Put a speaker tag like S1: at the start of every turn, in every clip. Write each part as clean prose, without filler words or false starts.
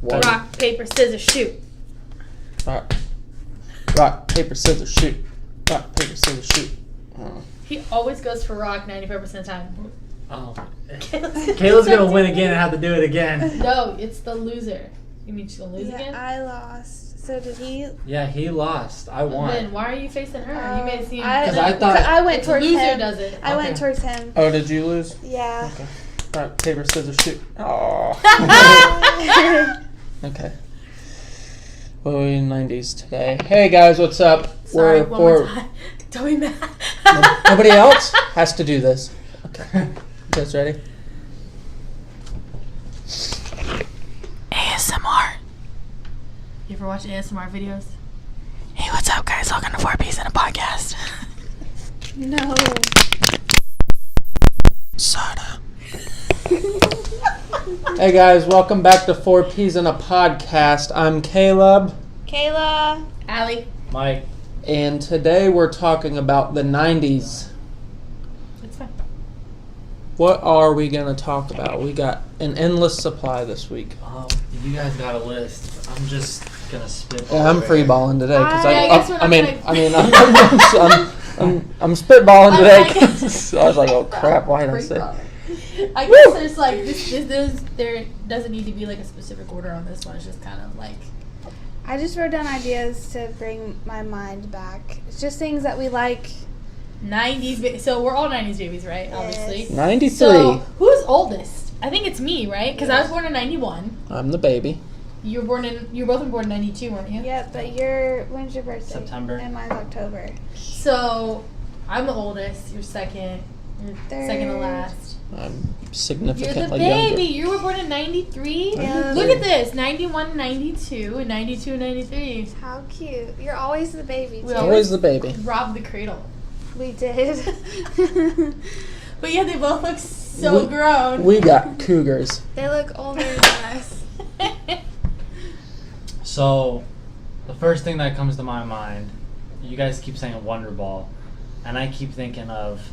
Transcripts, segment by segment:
S1: One.
S2: Rock, paper, scissors, shoot.
S1: Rock, paper, scissors, shoot. Rock, paper, scissors, shoot.
S2: He always goes for rock 95% of the time.
S3: Oh. Kayla's going to win again and have to do it again.
S2: No, it's the loser. You mean she's going to lose again?
S4: I lost. So did he?
S3: Yeah, he lost. I won.
S2: Then why are you facing her? You made it seem...
S3: Because I thought...
S4: I went towards
S2: the loser
S4: him.
S2: does it.
S4: I went towards him.
S1: Oh, did you lose?
S4: Yeah.
S1: Okay. Rock, paper, scissors, shoot. Oh. Okay. Well, we're in 90s today. Hey guys, what's up?
S2: Sorry, one more time. Don't be mad.
S1: Nobody else has to do this. Okay. You guys ready?
S2: ASMR. You ever watch ASMR videos? Hey, what's up, guys? Welcome to 4PeasInAPodcast.
S4: No.
S1: Soda. Hey guys, welcome back to 4PeasInAPodcast. I'm Caleb.
S4: Kayla.
S2: Allie.
S3: Mike.
S1: And today we're talking about the 90s.
S2: It's fine.
S1: What are we going to talk about? We got an endless supply this week.
S3: You guys got a list. I'm just going to spit.
S1: Yeah, I'm freeballing today because I'm spitballing today. 'Cause I was like, oh crap, why did I say?
S2: I guess there's like there doesn't need to be like a specific order on this one. It's just kind of like
S4: I just wrote down ideas to bring my mind back. It's just things that we like.
S2: 90s. So we're all 90s babies, right?
S4: Yes.
S2: Obviously.
S1: 93.
S2: So who's oldest? I think it's me, right? Because I was born in 91.
S1: I'm the baby.
S2: You were both born in 92, weren't you?
S4: Yeah, but when's your birthday?
S3: September.
S4: And mine's October.
S2: So I'm the oldest. You're second. You're second to
S4: Third.
S2: last.
S1: I'm
S2: You're
S1: significantly
S2: the baby.
S1: younger.
S2: You were born in 93.
S4: Yeah.
S2: Look at this. 91, 92, and 92, 93.
S4: How cute. You're always the baby, too.
S2: We
S1: Always the baby.
S2: Robbed the cradle.
S4: We did.
S2: But yeah, they both look so grown.
S1: We got cougars.
S4: They look older than us.
S3: So, the first thing that comes to my mind, you guys keep saying Wonder Ball, and I keep thinking of,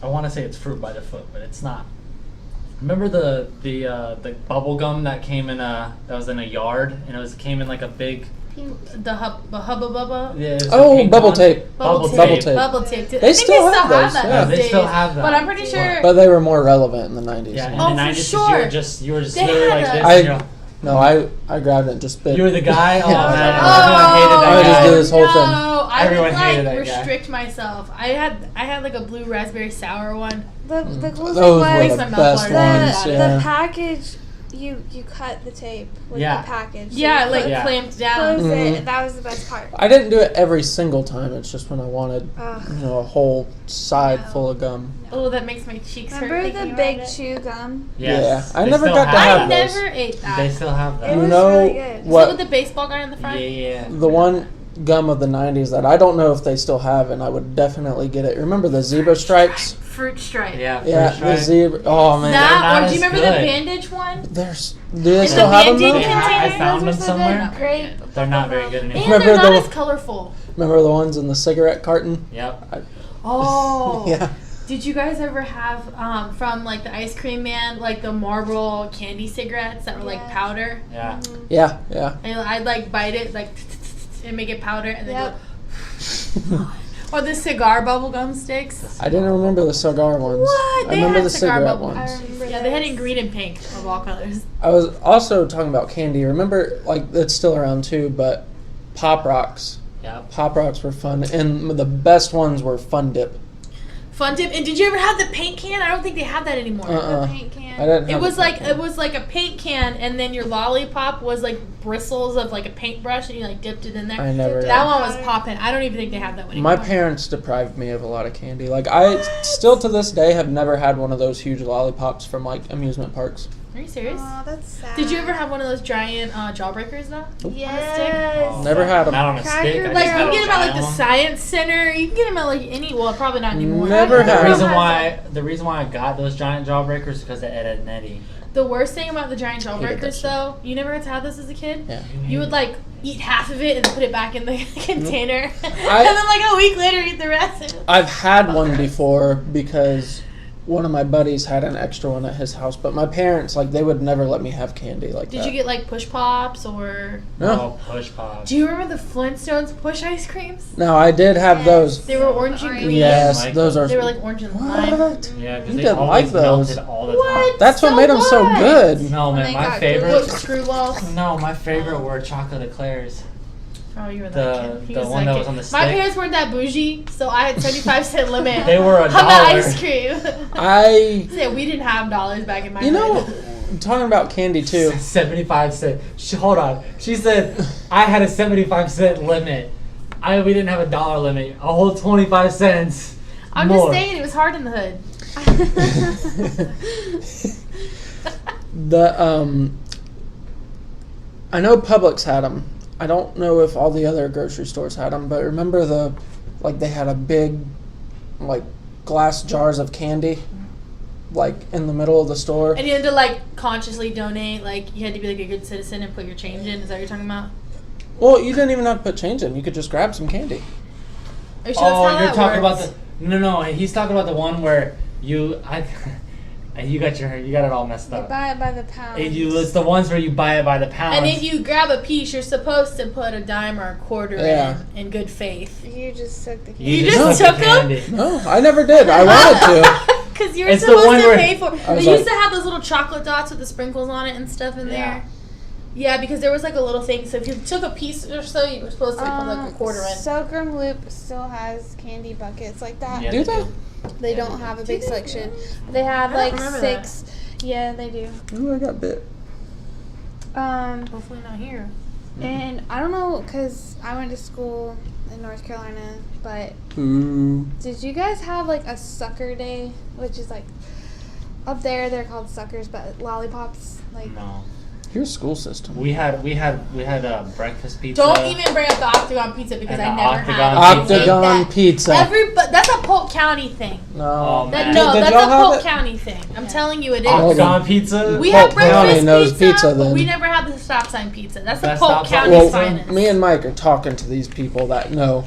S3: I want to say it's Fruit by the Foot, but it's not. Remember the bubble gum that came in that was in a yard, and it came in like a big.
S2: The Hubba Bubba.
S3: Yeah, it was
S1: Oh,
S3: a pink
S1: bubble
S3: one.
S1: tape.
S2: Bubble
S1: tape.
S2: tape. Bubble tape.
S1: They
S2: I think
S1: still have those,
S2: that
S1: yeah.
S2: these
S3: They still
S2: days.
S3: have that.
S2: But I'm pretty sure.
S1: But they were more relevant in the 90s.
S3: Yeah, in
S2: Oh,
S3: the
S2: for
S3: 90s,
S2: sure.
S3: you were just
S2: They
S3: literally
S2: had
S3: like
S2: a-
S3: this.
S1: I-
S3: and you're-
S1: No, I grabbed it and just bit.
S3: You were the guy? Oh,
S1: Yeah.
S3: man.
S2: Oh,
S3: Everyone hated
S1: I
S3: that
S1: just
S3: guy.
S1: did this whole thing.
S2: No, I
S3: Everyone
S2: would
S3: hated
S2: like
S3: that guy.
S2: restrict myself. I had like a blue raspberry sour one.
S4: The cool thing
S1: Those were
S4: was
S1: the
S2: my mouth
S1: best
S2: water.
S1: ones.
S4: the
S1: Yeah.
S4: package, you cut the tape with
S3: Yeah.
S4: the package. So
S2: Yeah,
S4: you
S2: like
S3: Yeah.
S2: clamped down.
S4: close
S1: Mhm.
S4: it. That was the best part.
S1: I didn't do it every single time. It's just when I wanted,
S4: Ugh.
S1: a whole side
S4: No.
S1: full of gum.
S2: Oh, that makes my cheeks hurt.
S4: Remember
S2: thinking
S4: the
S2: about
S4: big
S2: it.
S4: chew gum?
S3: Yes.
S1: Yeah, I
S3: They
S1: never
S3: still
S1: got to
S2: I
S1: have those.
S2: never ate that.
S3: They still have that.
S4: It
S1: You
S4: was
S1: know
S4: really good.
S1: what?
S2: With the baseball guy in the front.
S3: Yeah.
S1: The one gum of the 90s that I don't know if they still have, and I would definitely get it. Remember the zebra stripes?
S2: Fruit stripe.
S3: Yeah.
S1: Yeah,
S3: Fruit
S1: the
S3: Stripe.
S1: zebra. Oh man,
S2: That,
S3: not
S2: or do you
S3: as
S2: remember the
S3: good.
S2: bandage one?
S1: do they
S2: In
S1: still
S2: the
S1: have them
S2: Band-Aid
S1: though?
S2: container?
S3: I found them
S4: Those are so
S3: somewhere.
S4: good. Great.
S3: They're not very good
S2: And
S3: anymore.
S1: Remember
S2: they're not
S1: the-
S2: as colorful.
S1: Remember the ones in the cigarette carton?
S3: Yep.
S2: Oh.
S1: Yeah.
S2: Did you guys ever have from like the ice cream man, like the Marlboro candy cigarettes that were like
S4: Yes.
S2: powder?
S3: Yeah.
S1: Yeah, yeah.
S2: And I'd like bite it like and make it powder and then
S4: Yep.
S2: go. Or the cigar bubblegum sticks.
S1: I didn't remember the cigar ones.
S2: What?
S1: I
S2: They
S1: remember
S2: had
S1: the
S2: cigar
S1: cigarette
S2: bubble-
S4: I
S1: ones.
S4: remember
S2: Yeah, they had it in
S4: those.
S2: green and pink of all colors.
S1: I was also talking about candy. Remember, like, it's still around too, but Pop Rocks.
S3: Yep.
S1: Pop Rocks were fun, and the best ones were Fun Dip.
S2: Fun Dip. And did you ever have the paint can? I don't think they have that anymore.
S1: Uh-uh.
S4: The paint can.
S1: I didn't.
S2: It
S1: have
S2: was
S1: the
S2: like
S1: paint
S2: it was like a paint can, and then your lollipop was like bristles of like a paintbrush, and you like dipped it in there.
S1: I never.
S2: That one was popping. I don't even think they have that one anymore.
S1: My parents deprived me of a lot of candy. Like, I still to this day have never had one of those huge lollipops from like amusement parks.
S2: Are you serious?
S4: Aw, that's sad.
S2: Did you ever have one of those giant jawbreakers though?
S4: Yes.
S1: Never had 'em.
S3: Not on a
S4: Cracker
S3: stick. I
S2: Like
S3: just
S2: you
S3: had
S2: can get
S3: a
S2: them at like
S3: giant
S2: the
S3: one.
S2: science center. You can get them at like any. Well, probably not anymore.
S1: Never
S3: The
S1: had 'em.
S3: reason why I got those giant jawbreakers is because of Ed, Edd, and Eddy.
S2: The worst thing about the giant
S1: Hated that
S2: jawbreakers
S1: shit.
S2: though, you never got to have this as a kid.
S1: Yeah.
S2: You would like eat half of it and put it back in the container, and
S1: I-
S2: then like a week later eat the rest.
S1: I've had one before because one of my buddies had an extra one at his house, but my parents, like, they would never let me have candy like that.
S2: Did you get like push pops or?
S1: No.
S3: Oh, push pops.
S2: Do you remember the Flintstones push ice creams?
S1: No, I did have those.
S2: They were orange and green.
S1: Yes,
S3: Like
S1: those are.
S2: They were like orange and lime.
S1: What?
S3: Yeah, because
S1: You
S3: they
S1: didn't
S3: always
S1: like those.
S3: melted all the
S2: What?
S3: time.
S1: That's what
S2: So
S1: made them so
S2: what?
S1: good.
S3: No,
S4: When
S3: man,
S4: they
S3: my
S4: got
S3: favorite.
S2: What, screwballs?
S3: No, my favorite were chocolate eclairs.
S2: Oh, you were that
S3: The-
S2: kid. He
S3: the
S2: was
S3: one
S2: that
S3: that
S2: kid.
S3: was on the
S2: My
S3: stick.
S2: parents weren't that bougie, so I had 75-cent limit.
S3: They were
S2: on the
S3: $1.
S2: ice cream.
S1: I,
S2: We didn't have dollars back in my
S1: you know,
S2: day.
S1: talking about candy too.
S3: 75 cent. Hold on. She said I had a 75-cent limit. We didn't have a dollar limit. A whole 25 cents.
S2: I'm
S3: more.
S2: just saying it was hard in the hood.
S1: I know Publix had them. I don't know if all the other grocery stores had them, but remember they had a big, like, glass jars of candy, like, in the middle of the store.
S2: And you had to like consciously donate, like you had to be like a good citizen and put your change in. Is that what you're talking about?
S1: Well, you didn't even have to put change in. You could just grab some candy.
S2: Are you sure that's how
S3: Oh, you're
S2: that
S3: talking
S2: works?
S3: about the no. He's talking about the one where you got it all messed
S4: They
S3: up.
S4: buy it by the pound.
S3: It's the ones where you buy it by the pound.
S2: And if you grab a piece, you're supposed to put a dime or a quarter in good faith.
S4: You just took the candy.
S2: You just took
S3: the
S2: 'em?
S3: candy.
S1: No, I never did. I wanted to.
S2: Because you're
S3: It's the
S2: supposed
S3: one
S2: to
S3: where-
S2: pay for it.
S1: I
S2: They
S1: was
S2: used
S1: like-
S2: to have those little chocolate dots with the sprinkles on it and stuff in there. Yeah, because there was like a little thing. So if you took a piece or so, you were supposed to put like a quarter in.
S4: Silkroom Loop still has candy buckets like that.
S3: Yeah,
S1: Do they?
S4: They don't have a big section. They have
S2: I don't
S4: like
S2: remember
S4: 6. Yeah, they do.
S1: Ooh, I got bit.
S2: Hopefully not here.
S4: And I don't know, because I went to school in North Carolina, but
S1: Ooh.
S4: did you guys have like a sucker day, which is like up there they're called suckers, but lollipops, like
S3: No.
S1: Your school system.
S3: We had breakfast pizza.
S2: Don't even bring up the Octagon pizza because
S3: And
S2: I
S3: the
S2: never
S3: Octagon
S2: had it.
S3: pizza.
S1: Octagon pizza.
S2: That's a Polk County thing.
S1: No.
S3: Oh, man.
S1: Did
S2: That's
S1: y'all
S2: a
S1: have
S2: Polk
S1: it?
S2: County thing. I'm telling you, it is.
S3: Octagon pizza.
S2: We
S1: Polk
S2: have breakfast
S1: County knows
S2: pizza,
S1: pizza,
S2: but
S1: then.
S2: we never had the stop sign pizza. That's the
S3: That's
S2: Polk
S3: stop sign
S2: County's
S3: pizza?
S2: finest.
S1: Me and Mike are talking to these people that know.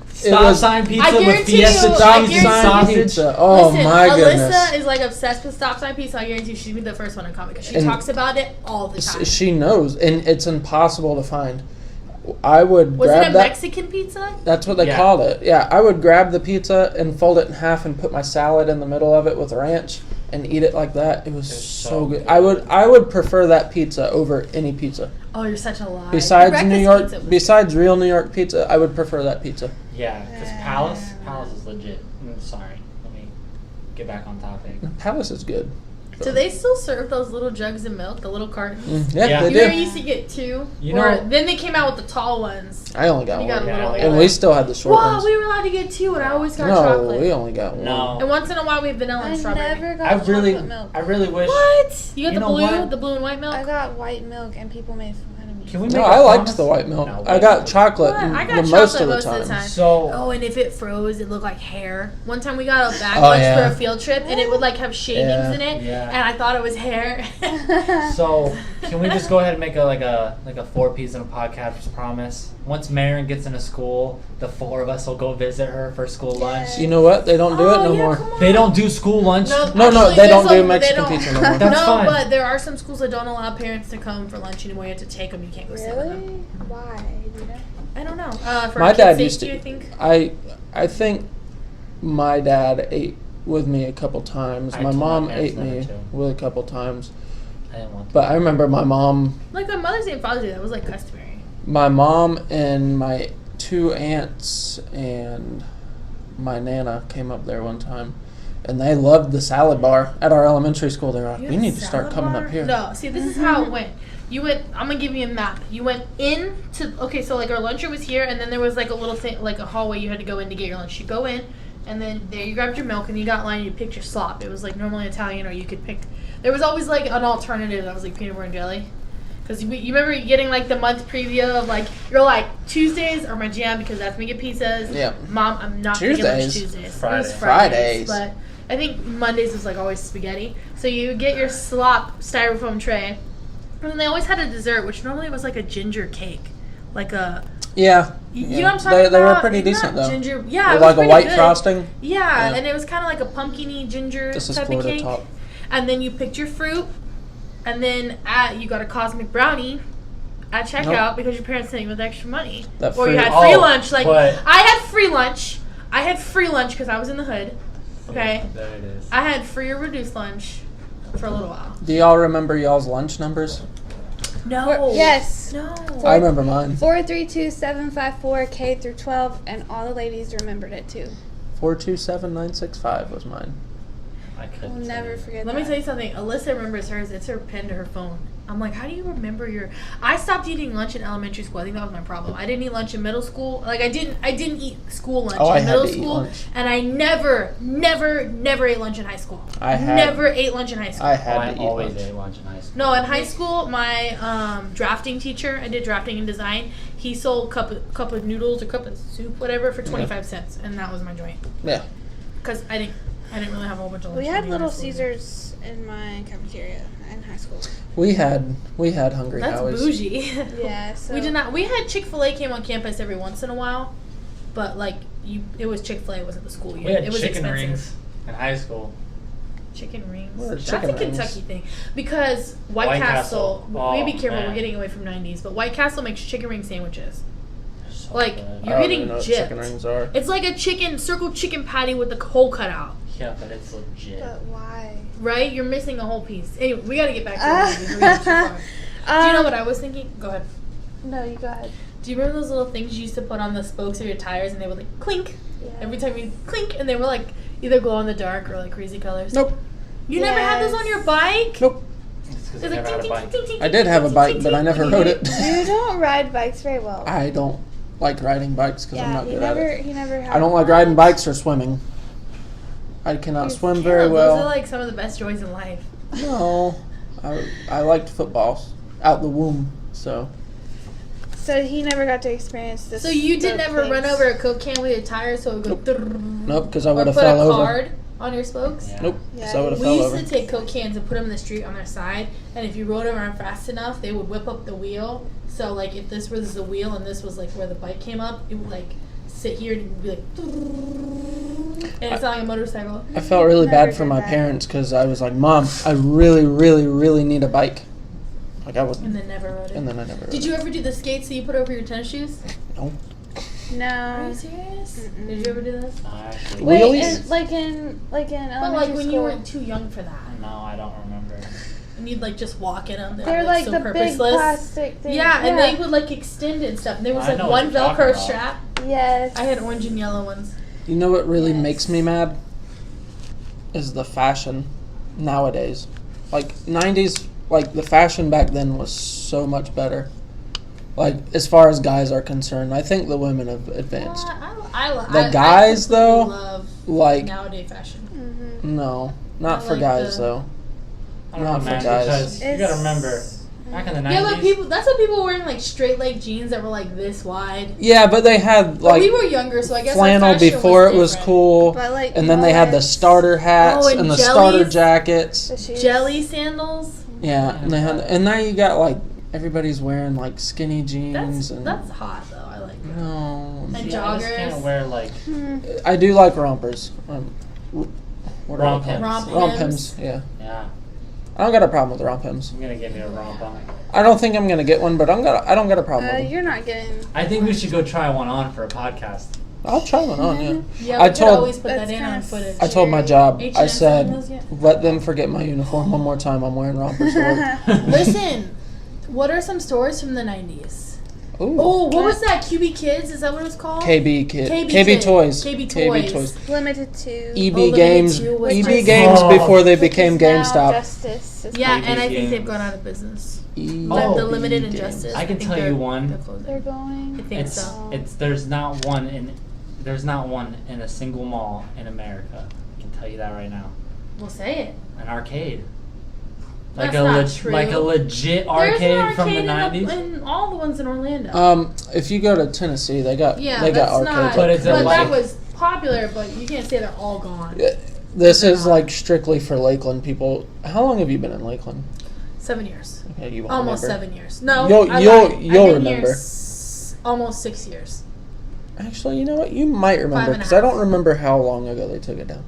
S3: Stop
S1: was-
S3: sign pizza
S2: I
S3: with
S2: guarantee
S3: Fiesta
S2: you- I
S3: cheese and
S2: guarantee-
S3: sausage.
S1: Pizza. Oh
S2: Listen,
S1: my
S2: Alyssa
S1: goodness.
S2: is like obsessed with stop sign pizza. I guarantee you she'd be the first one to comment because she
S1: And-
S2: talks about it all the time.
S1: She knows, and it's impossible to find. I would
S2: Was
S1: grab
S2: it a
S1: that.
S2: Mexican pizza?
S1: That's what they
S3: Yeah.
S1: called it. Yeah, I would grab the pizza and fold it in half and put my salad in the middle of it with ranch and eat it like that. It was
S3: It's
S1: so
S3: so
S1: good.
S3: good.
S1: I would prefer that pizza over any pizza.
S2: Oh, you're such a liar.
S1: Besides
S2: The
S1: New
S2: breakfast
S1: York,
S2: pizza was-
S1: besides real New York pizza, I would prefer that pizza.
S3: Yeah, because Palace is legit. Sorry, let me get back on topic.
S1: Palace is good.
S2: Do they still serve those little jugs of milk, the little cartons?
S1: Yeah,
S3: Yeah.
S1: they
S2: You know, I
S1: do.
S2: used to get 2.
S3: You
S2: or
S3: know-
S2: then they came out with the tall ones.
S1: I only got
S2: You got
S1: one,
S2: a
S3: Yeah,
S2: little.
S1: and we still had the short
S2: Wow,
S1: ones.
S2: we were allowed to get 2, and I always got
S1: No,
S2: chocolate.
S1: we only got one.
S3: No,
S2: And once in a while, we have vanilla
S4: I
S2: and strawberry.
S4: never got
S3: I really wish.
S2: What? You got
S3: You know
S2: the
S3: what?
S2: blue and white milk?
S4: I got white milk and people made fun of me.
S3: Can we make
S1: No,
S3: a
S1: I liked
S3: promise?
S1: the white milk.
S3: No,
S1: I got
S3: milk.
S1: chocolate
S2: What? I got
S1: the
S2: chocolate
S1: most of the
S2: most of the
S1: time.
S2: time.
S3: So
S2: Oh, and if it froze, it looked like hair. One time we got a bag
S1: Oh,
S2: lunch
S1: yeah.
S2: for a field trip, and it would like have shavings
S1: Yeah.
S2: in it,
S3: Yeah.
S2: and I thought it was hair.
S3: So, can we just go ahead and make a 4-piece in a podcast promise? Once Maryn gets into school, the 4 of us will go visit her for school lunch.
S1: You know what? They don't do it no
S2: yeah,
S1: more.
S2: come on.
S3: They don't do school lunch.
S1: No,
S2: actually,
S1: they
S2: there's
S1: don't do
S2: some-
S1: Mexican
S2: they don't-
S1: pizza no more.
S3: That's
S2: no,
S3: fine.
S2: but there are some schools that don't allow parents to come for lunch anymore. You have to take them. You can't go sit with
S4: Really?
S2: them.
S4: Why? Do you know?
S2: I don't know. For
S1: My
S2: kids'
S1: dad
S2: safety,
S1: used to.
S2: I think.
S1: I think my dad ate with me a couple times.
S3: I
S1: My
S3: told my
S1: mom
S3: parents
S1: ate
S3: never
S1: me
S3: to.
S1: with a couple times.
S3: I didn't want to.
S1: But I remember my mom
S2: Like on Mother's Day and Father's Day, that was like customary.
S1: and my 2 aunts and my nana came up there one time, and they loved the salad bar at our elementary school. They were like,
S2: You
S1: "We
S2: had
S1: need
S2: a
S1: to start
S2: salad
S1: coming
S2: bar?
S1: up here."
S2: No, see, this is how it went. You went. I'm gonna give you a map. You went in to. Okay, so like our lunchroom was here, and then there was like a little thing, like a hallway you had to go in to get your lunch. You go in, and then there you grabbed your milk, and you got in line. And you picked your slop. It was like normally Italian, or you could pick. There was always like an alternative that was like peanut butter and jelly. Because you remember getting like the month preview of like, you're like, Tuesdays are my jam because that's when we get pizzas.
S1: Yeah.
S2: Mom, I'm not going to get lunch
S1: Tuesdays.
S2: Tuesdays.
S3: Friday.
S2: It was
S1: Fridays.
S2: But I think Mondays was like always spaghetti. So you get your slop styrofoam tray. And then they always had a dessert, which normally was like a ginger cake. Like a
S1: Yeah.
S2: You know what I'm talking about?
S1: They were pretty
S2: It's
S1: decent,
S2: not
S1: though.
S2: Ginger, yeah,
S1: With
S2: it was
S1: like a
S2: pretty
S1: white
S2: good.
S1: frosting.
S2: Yeah,
S1: Yeah.
S2: and it was kind of like a pumpkin-y ginger
S1: This is
S2: type of
S1: Florida
S2: cake.
S1: top.
S2: And then you picked your fruit, and then you got a cosmic brownie at checkout
S1: Nope.
S2: because your parents sent you with extra money.
S1: That
S2: Or you
S1: fruit-
S2: had free
S3: Oh,
S2: lunch. Like,
S3: but-
S2: I had free lunch. I had free lunch because I was in the hood. Okay?
S3: There it is.
S2: I had free or reduced lunch for a little while.
S1: Do y'all remember y'all's lunch numbers?
S2: No.
S4: Yes.
S2: No.
S1: I remember mine.
S4: 432-754 K through 12, and all the ladies remembered it too.
S1: 427965 was mine.
S3: I
S4: I'll
S3: couldn't.
S4: never forget
S2: Let
S4: that.
S2: me tell you something. Alyssa remembers hers. It's her pen to her phone. I'm like, how do you remember your? I stopped eating lunch in elementary school. I think that was my problem. I didn't eat lunch in middle school. Like I didn't eat school lunch
S1: Oh, I
S2: in
S1: had
S2: middle
S1: to eat
S2: school,
S1: lunch.
S2: and I never ate lunch in high school.
S1: Never
S2: ate lunch in high school.
S1: I had
S3: I
S1: to eat
S3: always
S1: lunch.
S3: ate lunch in high school.
S2: No, in high school, my drafting teacher, I did drafting and design. He sold cup of noodles or cup of soup, whatever, for 25 cents, and that was my joint.
S1: Yeah.
S2: Cause I didn't really have a whole bunch of lunch.
S4: We
S2: to
S4: had
S2: be
S4: Little
S2: honest with you.
S4: Caesars in my cafeteria in high school.
S1: We had Hungry
S2: That's
S1: Howies.
S2: bougie.
S4: Yeah, so
S2: We did not. We had Chick-fil-A came on campus every once in a while, but like it was Chick-fil-A. It wasn't the school year.
S3: We had
S2: It was
S3: chicken
S2: expensive.
S3: rings in high school.
S2: Chicken rings.
S1: What are
S2: That's
S1: chicken
S2: a
S1: rings?
S2: Kentucky thing because White
S3: White
S2: Castle.
S3: Castle.
S2: We be
S3: Oh,
S2: careful.
S3: man.
S2: We're getting away from 90s, but White Castle makes chicken ring sandwiches.
S3: They're so
S2: Like,
S3: good.
S2: you're
S1: I don't
S2: getting
S1: even know what
S2: gypped.
S1: chicken rings are.
S2: It's like a circle chicken patty with the hole cut out.
S3: Yeah, but it's legit.
S4: But why?
S2: Right? You're missing a whole piece. Anyway, we got to get back to the movies. We're getting too far. Do you know what I was thinking? Go ahead.
S4: No, you go ahead.
S2: Do you remember those little things you used to put on the spokes of your tires and they would like clink
S4: Yeah.
S2: every time you clink, and they were like either glow in the dark or like crazy colors?
S1: Nope.
S2: You never had those
S4: Yes.
S2: on your bike?
S1: Nope.
S3: It's 'cause
S2: It
S3: I
S2: was
S3: never had a
S2: like
S3: bike.
S2: ting, ting, ting, ting,
S1: I did have a
S2: ting,
S1: bike,
S2: ting,
S1: but I
S2: ting,
S1: never
S2: ting.
S1: rode it.
S4: You don't ride bikes very well.
S1: I don't like riding bikes because I'm
S4: Yeah,
S1: not
S4: he
S1: good
S4: never
S1: at it.
S4: he never had
S1: I don't like riding bikes or swimming. I cannot
S4: You
S1: swim very
S2: Caleb,
S1: well.
S2: Those are like some of the best joys in life.
S1: No, I liked football out the womb. So
S4: So he never got to experience this.
S2: So you did
S4: the
S2: never run
S4: things.
S2: over a Coke can with your tires so it would go
S1: nope, because I
S2: or
S1: would have
S2: put
S1: fell
S2: a
S1: over.
S2: card on your spokes?
S3: Yeah.
S1: Nope,
S4: Yeah,
S1: because I would have
S2: We
S1: fell
S2: used
S1: over.
S2: to take Coke cans and put them in the street on their side, and if you rode around fast enough, they would whip up the wheel. So, like, if this was the wheel and this was, like, where the bike came up, it would, like, sit here and it would be like... And it's not like a motorcycle.
S1: I felt really
S4: Never
S1: bad for
S4: did
S1: my
S4: that.
S1: parents because I was like, Mom, I really, really, really need a bike. Like I was,
S2: And then never rode it.
S1: and then I never.
S2: Did you ever do the skates that you put over your tennis shoes?
S1: No.
S2: Are
S4: No.
S2: you serious?
S4: Mm-mm.
S2: Did you ever do this?
S3: No, actually,
S4: Wait,
S1: Wheelies?
S4: like in
S2: But,
S4: elementary
S2: like, when
S4: school.
S2: you were too young for that.
S3: no, I don't remember.
S2: And you'd, like, just walk in them.
S4: They're like
S2: so
S4: the
S2: purposeless.
S4: big plastic thing.
S2: Yeah, and they would, like, extend it and stuff. And there was,
S3: I
S2: like,
S3: know
S2: one
S3: what you're talking
S2: Velcro
S3: about.
S2: strap.
S4: Yes.
S2: I had orange and yellow ones.
S1: You know what really
S4: Yes.
S1: makes me mad? Is the fashion nowadays. Like 90s, like the fashion back then was so much better. Like as far as guys are concerned, I think the women have advanced. The guys,
S2: completely
S1: though,
S2: love
S1: Like
S2: nowadays fashion.
S4: Mm-hmm.
S1: no, not
S2: I
S1: for
S2: like
S1: guys
S2: the-
S1: though.
S3: I don't
S1: Not
S3: know,
S1: for
S3: man,
S1: guys.
S3: because you gotta remember, back in the 90s,
S2: Yeah, but people. That's what people were wearing, like straight leg jeans that were like this wide.
S1: Yeah, but they had
S2: But
S1: like
S2: we were younger, so I guess our
S1: flannel
S2: fashion
S1: before it was
S2: different.
S1: cool,
S4: But like
S1: and then they had the
S4: mullets,
S1: starter hats
S2: Oh, and
S1: and the
S2: jellies.
S1: starter jackets.
S4: the shoes.
S2: Jelly sandals.
S1: Yeah, and they had, and now you got like everybody's wearing like skinny jeans and
S2: That's hot though. I like that.
S1: no.
S2: And
S3: yeah, I just
S2: joggers.
S3: can't wear like
S4: Hmm.
S1: I do like rompers. What are
S3: Romp
S1: they called?
S3: hems.
S2: Romp
S1: Romp
S2: hems.
S1: hems. Yeah,
S3: yeah.
S1: I don't got a problem with romp hems.
S3: I'm gonna give me a romp on.
S1: I don't think I'm gonna get one, but I don't got a problem with them.
S4: You're not getting.
S3: I think we should go try one on for a podcast.
S1: I'll try one on. Yeah.
S2: Yeah,
S1: I
S2: we could
S1: told-
S2: always put that
S4: That's
S2: in on
S4: kinda
S2: footage.
S1: I told my
S4: Scary.
S1: job. I
S2: H&M selling those
S1: said,
S2: yet?
S1: let them forget my uniform one more time. I'm wearing rompers to work.
S2: Listen, what are some stores from the 90s?
S1: Ooh.
S2: Oh, what was that? QB Kids? Is that what it was called?
S1: KB Kid.
S2: KB
S1: KB
S2: Kid.
S1: Toys.
S2: KB
S1: KB
S2: Toys.
S4: Limited to.
S1: EB
S2: Limited
S1: Games.
S2: to was
S1: EB
S2: just-
S1: Games
S3: Oh.
S1: before they
S4: which
S1: became
S4: is now
S1: GameStop.
S4: Justice. It's
S2: Yeah,
S3: KB
S2: and I think they've
S3: Games.
S2: gone out of business.
S1: EB
S3: Oh.
S2: The Limited and
S1: Games.
S2: Justice.
S3: I can
S2: think
S3: tell you
S2: they're-
S3: one.
S2: they're closing.
S4: They're going.
S2: I think
S3: It's
S2: so.
S3: there's not one in a single mall in America. I can tell you that right now.
S2: We'll say it.
S3: An arcade.
S2: That's not true.
S3: Like a legit
S2: There's
S3: arcade,
S2: an
S3: from the
S2: arcade
S3: 90s.
S2: in all the ones in Orlando.
S1: If you go to Tennessee, they got
S2: yeah,
S1: they got
S2: that's
S1: arcades.
S2: not.
S3: But it's a
S2: that
S3: like-
S2: was popular, but you can't say they're all gone.
S1: Yeah, this is like strictly for Lakeland people. How long have you been in Lakeland?
S2: 7 years.
S1: Okay, you won't
S2: Almost
S1: remember.
S2: 7 years. No,
S1: You'll-
S2: I
S1: you'll-
S2: lied.
S1: you'll
S2: I've been here
S1: remember.
S2: almost 6 years.
S1: Actually, you know what? You might remember
S2: 5.5.
S1: because I don't remember how long ago they took it down.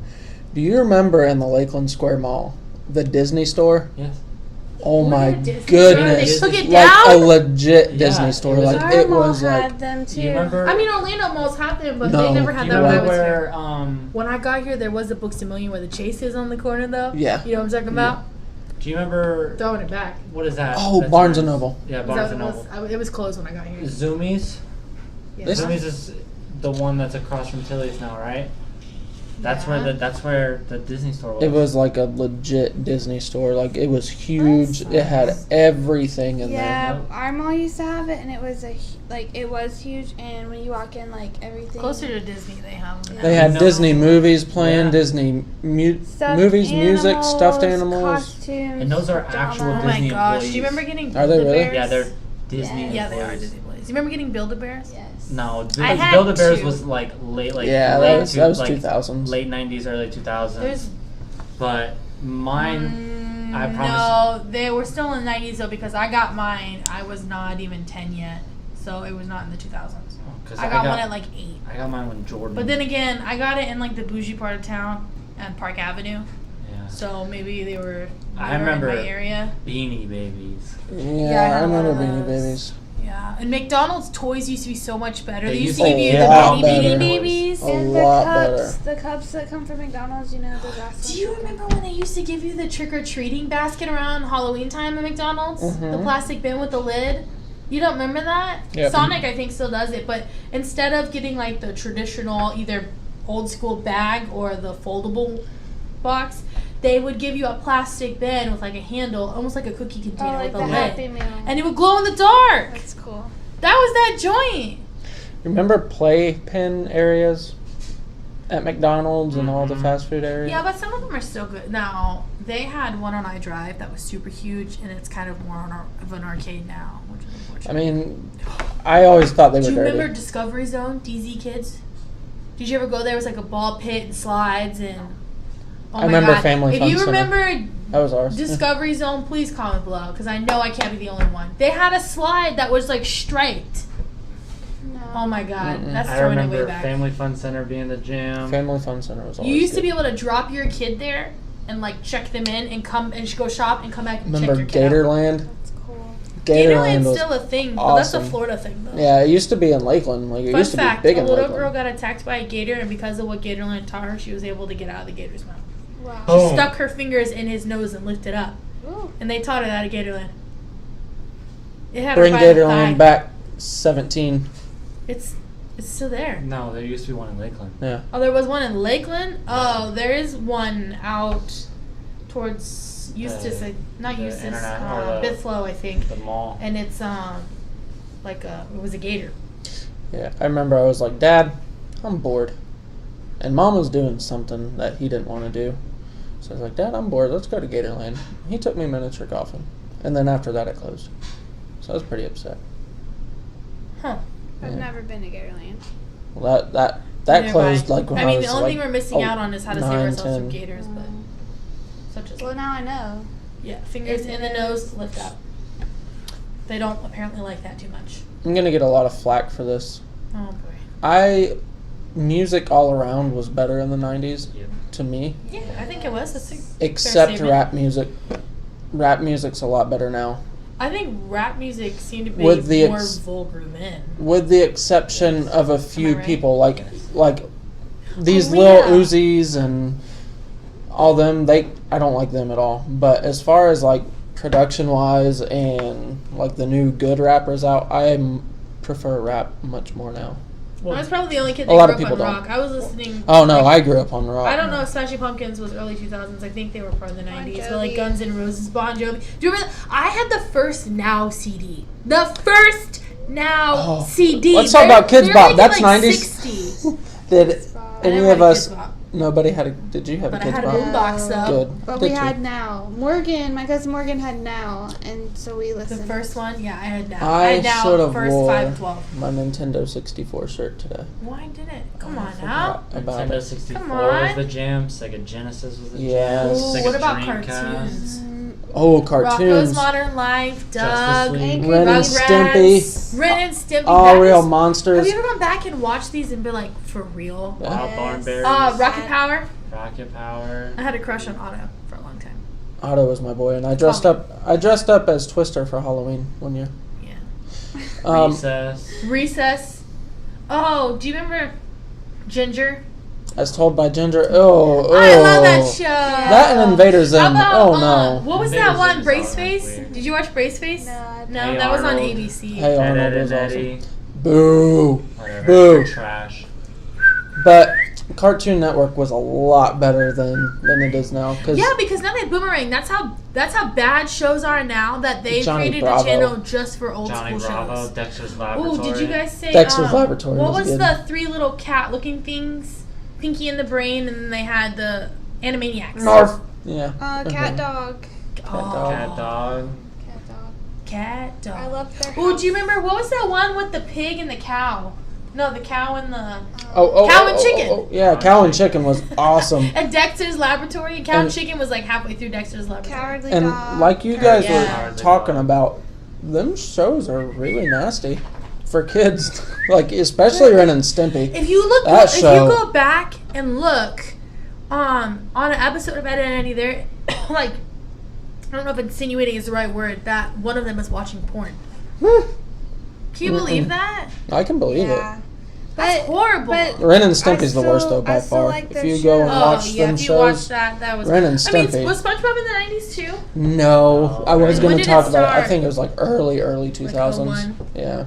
S1: Do you remember in the Lakeland Square Mall, the Disney store?
S3: Yes.
S1: Oh
S2: What
S1: my
S2: a Disney
S1: goodness!
S2: store? They took it
S1: Like
S2: down?
S1: a legit
S3: Yeah,
S1: Disney store.
S3: it was
S1: Like
S3: a-
S1: it
S4: Our mall
S1: was
S4: had
S1: like.
S4: them too.
S3: Do you remember?
S2: I mean, Orlando malls had them, but
S1: No.
S2: they never
S3: do
S2: had
S3: you
S2: that when I
S3: remember
S2: was here.
S3: where?
S2: When I got here, there was a Books a Million where the Chase is on the corner, though.
S1: Yeah.
S2: You know what I'm talking about?
S3: Do you remember?
S2: Throwing it back.
S3: What is that?
S1: Oh,
S3: That's
S1: Barnes
S3: nice.
S1: and Noble.
S3: Yeah,
S2: Is
S3: Barnes
S2: that
S3: and
S2: what
S3: Noble.
S2: it was? It was closed when I got here.
S3: Zoomies.
S2: Yeah.
S1: This-
S3: Zoomies is the one that's across from Tilly's now, right? That's
S2: Yeah.
S3: where the Disney store was.
S1: It was like a legit Disney store. Like it was huge.
S4: That's
S1: It had
S3: nice.
S1: everything in
S4: Yeah,
S3: Nope.
S4: our mall used to have it, and it was it was huge. And when you walk in, like everything
S2: Closer to Disney, they have them.
S1: there. They had
S3: No.
S1: Disney movies playing,
S3: Yeah.
S1: Disney
S4: Stuffed
S1: movies, music,
S4: animals,
S1: stuffed animals.
S4: costumes.
S3: And those are actual
S2: Oh
S4: pajamas.
S2: my
S3: Disney
S2: gosh!
S3: employees.
S2: Do you remember getting
S1: Are they really?
S2: Build-A-Bears?
S3: Yeah, they're Disney.
S4: Yes.
S2: Yeah, they are
S3: employees.
S2: Disney employees. Do you remember getting Build-A-Bears?
S4: Yes.
S3: No,
S2: I had
S3: Build-A-Bears
S2: two.
S3: was like late
S1: Yeah,
S3: late
S1: that was
S3: like
S1: 2000s.
S3: late 90s, early 2000s.
S2: There's
S3: But mine, I promise.
S2: No, they were still in the 90s though because I got mine. I was not even 10 yet, so it was not in the 2000s.
S3: 'Cause
S2: I got one at like 8.
S3: I got mine when Jordan.
S2: But then again, I got it in like the bougie part of town and Park Avenue,
S3: yeah.
S2: so maybe they were
S3: I
S2: newer
S3: remember-
S2: in my area.
S3: Beanie Babies.
S1: Yeah,
S2: I
S1: I
S2: had a lot
S1: remember
S2: of
S1: Beanie
S2: those.
S1: Babies.
S2: Yeah, and McDonald's toys used to be so much better.
S3: They
S2: They used
S3: used
S2: to
S3: to
S2: give you
S1: be
S2: the
S1: a lot
S2: Beanie
S1: better.
S2: Babies.
S1: A
S4: And
S1: lot
S4: the cups that come from McDonald's, you know, the glass
S2: Do you remember when they used to give you the trick-or-treating basket around Halloween time at McDonald's?
S1: Mhm.
S2: The plastic bin with the lid? You don't remember that?
S1: Yep.
S2: Sonic, I think, still does it, but instead of getting like the traditional either old school bag or the foldable box, they would give you a plastic bin with like a handle, almost like a cookie
S4: Oh,
S2: container
S4: like
S2: with
S4: the
S2: a
S4: Happy
S2: lid.
S4: Meal.
S2: And it would glow in the dark.
S4: That's cool.
S2: That was that joint.
S1: Remember playpen areas at McDonald's and all the fast food areas?
S2: Yeah, but some of them are still good. Now, they had one on iDrive that was super huge, and it's kind of more of an arcade now, which is unfortunate.
S1: I mean, I always thought they were
S2: Do you
S1: dirty.
S2: remember Discovery Zone, DZ Kids? Did you ever go there? It was like a ball pit and slides and. Oh
S1: I
S2: my
S1: remember
S2: God.
S1: Family
S2: If
S1: Fun
S2: you
S1: Center.
S2: remember
S1: That was ours.
S2: Discovery Zone, please comment below because I know I can't be the only one. They had a slide that was like striped.
S4: No.
S2: Oh my God,
S1: Mm-mm.
S2: that's
S3: I
S2: throwing it way
S3: remember
S2: back.
S3: Family Fun Center being the gym.
S1: Family Fun Center was always
S2: You used to
S1: good.
S2: be able to drop your kid there and like check them in and come and go shop and come back and
S1: Remember
S2: check your kid out.
S1: Gatorland?
S4: That's cool.
S1: Gatorland
S2: Gatorland's
S1: was
S2: still a thing, but that's a
S1: awesome.
S2: Florida thing though.
S1: Yeah, it used to be in Lakeland. Like it
S2: Fun
S1: used to
S2: fact,
S1: be big
S2: a
S1: in
S2: little
S1: Lakeland.
S2: girl got attacked by a gator, and because of what Gatorland taught her, she was able to get out of the gator's mouth.
S4: Wow.
S3: Oh.
S2: Stuck her fingers in his nose and lifted up,
S4: Ooh.
S2: and they taught her that at Gatorland. It had
S1: Bring
S2: her by the thigh.
S1: Gatorland back 17.
S2: It's still there.
S3: No, there used to be one in Lakeland.
S1: Yeah.
S2: Oh, there was one in Lakeland. Oh, there is one out towards Eustis, not
S3: the
S2: Eustis,
S3: internet- or the-
S2: Bithlow, I think,
S3: The mall.
S2: and it's like it was a gator.
S1: Yeah. I remember I was like, Dad, I'm bored. And Mom was doing something that he didn't want to do. So I was like, Dad, I'm bored. Let's go to Gatorland. He took me miniature golfing. And then after that, it closed. So I was pretty upset.
S2: Huh.
S4: I've
S1: Yeah.
S4: never been to Gatorland.
S1: Well, that
S2: Nearby.
S1: closed like when I,
S2: I mean,
S1: was
S2: the only
S1: like,
S2: thing we're missing out on is how to save
S1: 9,
S2: ourselves from
S1: 10.
S2: gators, but such as
S4: Well, now I know.
S2: yeah, fingers
S4: In
S2: in
S4: the
S2: the nose, lift up. They don't apparently like that too much.
S1: I'm going to get a lot of flack for this.
S2: Oh boy.
S1: Music all around was better in the 90s
S3: Yep.
S1: to me.
S2: Yeah, I think it was. That's a fair
S1: Except
S2: statement.
S1: rap music. Rap music's a lot better now.
S2: I think rap music seemed to be
S1: With the
S2: more
S1: ex-
S2: vulgar men.
S1: With the exception of a few
S2: right?
S1: people, like these
S2: Oh,
S1: Lil
S2: yeah.
S1: Uzis and all them, I don't like them at all. But as far as like production wise and like the new good rappers out, prefer rap much more now.
S2: I was probably the only kid
S1: A
S2: that
S1: lot
S2: grew
S1: of
S2: up on
S1: people
S2: rock. I was listening.
S1: Oh no, I grew up on rock.
S2: I don't know if Smashing Pumpkins was early 2000s. I think they were part of the 90s. But like
S4: Jovi.
S2: Guns N' Roses, Bon Jovi. Do you remember? I had the first Now CD. The first Now
S1: Oh.
S2: CD.
S1: Let's talk about Kids
S2: They're
S1: Bop.
S2: making,
S1: That's
S2: like
S1: 90s.
S2: 60.
S1: Did
S4: I
S1: any
S2: never
S1: of
S2: had a
S1: us?
S2: Kids Bop,
S1: Nobody had a. Did you have
S2: but
S1: a
S2: I
S1: Kids
S2: had a
S1: Bop?
S2: boombox though.
S1: Good.
S4: But
S1: Did
S4: we
S1: you?
S4: had Now. My cousin Morgan had Now, and so we
S2: The
S4: listened.
S2: first one, yeah, I had Now.
S1: I
S2: had Now
S1: should have
S2: first
S1: wore
S2: 512.
S1: my Nintendo 64 shirt today.
S2: Why did it? Come
S1: I
S2: on now.
S1: forgot about
S3: Nintendo
S1: it.
S3: 64
S2: Come
S3: was
S2: on.
S3: the jam. Sega Genesis was the
S1: Yes.
S3: jam.
S2: Ooh,
S3: Sega
S2: what about
S3: Dreamcast.
S2: cartoons?
S1: Oh,
S2: Rocco's
S1: cartoons.
S2: Modern Life,
S3: Justice
S2: Doug,
S3: League.
S1: Ren and Stimpy.
S2: Ren and Stimpy.
S1: All
S2: That
S1: Real
S2: is-
S1: Monsters.
S2: Have you ever gone back and watched these and been like, for real?
S3: Wild Barn Berries.
S2: Rocket Power.
S3: Rocket Power.
S2: I had a crush on Otto for a long time.
S1: Otto was my boy, and I dressed up as Twister for Halloween one year.
S2: Yeah.
S3: Recess.
S2: Recess. Oh, do you remember Ginger?
S1: As told by Ginger. Oh,
S2: I love that show.
S1: That and Invaders Zim.
S2: How about,
S1: Oh no.
S2: what was
S3: Invaders
S2: that one?
S3: Zim is
S2: Braceface?
S3: always weird.
S2: Did you watch Braceface?
S4: No,
S3: Hey
S2: that was on
S3: Arnold.
S2: ABC.
S1: Hey Arnold
S3: Ed,
S1: was
S3: and
S1: awesome.
S3: Eddie.
S1: Boo.
S3: Whatever.
S1: Boo.
S3: Trash.
S1: But Cartoon Network was a lot better than it is now.
S2: Yeah, because now they have Boomerang. That's how bad shows are now that they
S1: Johnny
S2: created
S1: Bravo.
S2: a channel just for old
S3: Johnny
S2: school
S3: Bravo.
S2: shows.
S3: Dexter's
S2: Oh,
S3: Laboratory.
S2: did you guys say
S1: Dexter's Laboratory
S2: What
S1: was
S2: was
S1: good.
S2: the three little cat-looking things? Pinky and the Brain, and then they had the Animaniacs.
S1: Narf. Yeah.
S4: Cat Dog.
S2: Oh,
S3: Cat Dog.
S4: Cat Dog.
S2: Cat Dog.
S4: I love their
S2: Oh,
S4: house.
S2: do you remember what was that one with the pig and the cow? No, the cow and the
S1: Cow
S2: and Chicken.
S1: Yeah, Cow and Chicken was awesome.
S2: and Dexter's Laboratory. And Cow and
S1: And-
S2: Chicken was like halfway through Dexter's Laboratory.
S4: Cowardly
S1: And
S4: Dog.
S1: like you guys
S2: Yeah.
S1: were talking about, them shows are really nasty for kids. Like especially Ren and Stimpy.
S2: If you look,
S1: That
S2: if you
S1: show-
S2: go back and look, on an episode of Ed and Eddie, they're like, I don't know if insinuating is the right word, that one of them is watching porn. Can you believe that?
S1: I can believe
S4: Yeah.
S2: That's horrible.
S4: but-
S1: it. Ren and Stimpy's the
S4: still-
S1: worst though by
S4: I still
S1: far.
S4: like
S1: If
S4: their
S1: you go and
S4: show.
S1: watch
S2: yeah,
S1: them
S2: if you watch
S1: shows,
S2: that was
S1: Ren and
S2: I mean,
S1: Stimpy.
S2: was SpongeBob in the 90s too?
S1: No, I was
S2: When
S1: going to
S2: did
S1: talk
S2: it
S1: about it. I
S2: start?
S1: think it was like early 2000s.
S2: 01?
S1: Yeah.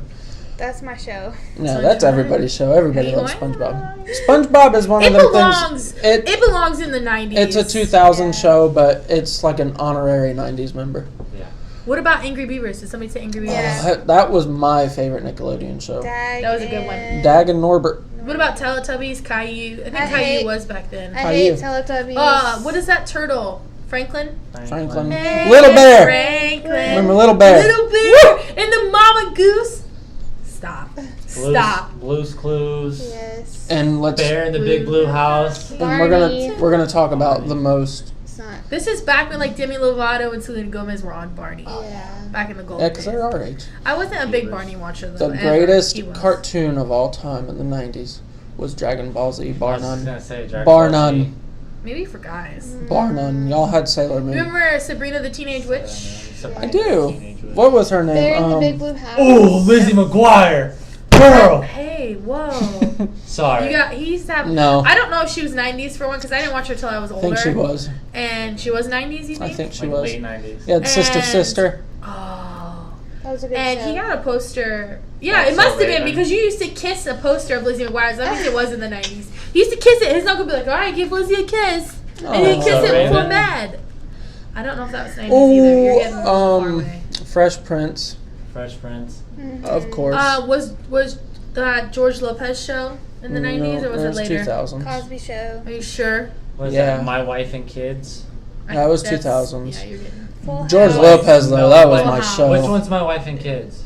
S4: That's my show.
S1: No, that's everybody's show. Everybody
S2: Hey,
S1: loves
S2: why?
S1: SpongeBob. SpongeBob is one
S2: It
S1: of them
S2: belongs.
S1: things.
S2: It belongs in the 90s.
S1: It's a 2000
S4: Yeah.
S1: show, but it's like an honorary 90s member.
S3: Yeah.
S2: What about Angry Beavers? Did somebody say Angry Beavers?
S4: Yeah.
S1: That was my favorite Nickelodeon show.
S4: Dag
S2: That was a good one.
S4: and-
S1: Dag and Norbert.
S2: What about Teletubbies, Caillou? I think
S4: I
S2: Caillou
S4: hate-
S2: was back then.
S4: I
S1: How
S4: hate
S1: you?
S4: Teletubbies.
S2: What is that turtle? Franklin?
S1: Franklin.
S2: Hey,
S1: Little Bear.
S2: Franklin.
S1: Remember Little Bear?
S2: Little Bear and the Mama Goose. Stop. Stop.
S3: Blue's Clues.
S4: Yes.
S1: And let's
S3: Bear in the Big Blue House.
S1: and
S4: Barney.
S1: we're gonna talk about the most.
S4: It's not.
S2: This is back when like Demi Lovato and Selena Gomez were on Barney.
S4: Yeah.
S2: Back in the golden
S1: Yeah, because
S2: days.
S1: they're our age.
S2: I wasn't a big Barney watcher though.
S1: The
S2: ever.
S1: greatest
S2: He was.
S1: cartoon of all time in the 90s was Dragon Ball Z, bar
S3: I was
S1: none.
S3: gonna say Dragon
S1: Bar
S3: Ball Z.
S1: none.
S2: Maybe for guys.
S1: Bar none. Y'all had Sailor Moon.
S2: Remember Sabrina the Teenage Witch?
S1: I do. What was her name?
S4: They're in the Big Blue House.
S3: Oh, Lizzie McGuire. Girl.
S2: Hey, whoa.
S3: Sorry.
S2: He used to have.
S1: No.
S2: I don't know if she was 90s for one because I didn't watch her till I was
S1: I
S2: older.
S1: think she was.
S2: And she was 90s, you think?
S1: I think she
S3: like
S1: was.
S3: late 90s.
S1: Yeah, Sister
S2: And-
S1: Sister.
S2: Oh.
S4: That was a good
S2: And
S4: show.
S2: he got a poster. Yeah,
S3: That's
S2: it must
S3: so
S2: have been
S3: Raven.
S2: because you used to kiss a poster of Lizzie McGuire. So that means it was in the 90s. He used to kiss it. His uncle would be like, all right, give Lizzie a kiss. And he'd
S1: Oh.
S2: kiss it
S3: Raven.
S2: before bed. I don't know if that was 90s either. You're getting far away.
S1: Fresh Prince,
S3: Fresh Prince.
S4: Mhm.
S1: of course.
S2: Was that George Lopez show in the 90s or was it later?
S1: 2000s.
S4: Cosby Show.
S2: Are you sure?
S3: Was
S1: Yeah.
S3: that My Wife and Kids?
S1: That was
S2: That's-
S1: 2000s.
S2: Yeah, you're getting.
S4: Full
S1: George
S4: House.
S1: Lopez, though, that was
S2: Full
S1: my
S2: House.
S1: show.
S3: Which one's My Wife and Kids?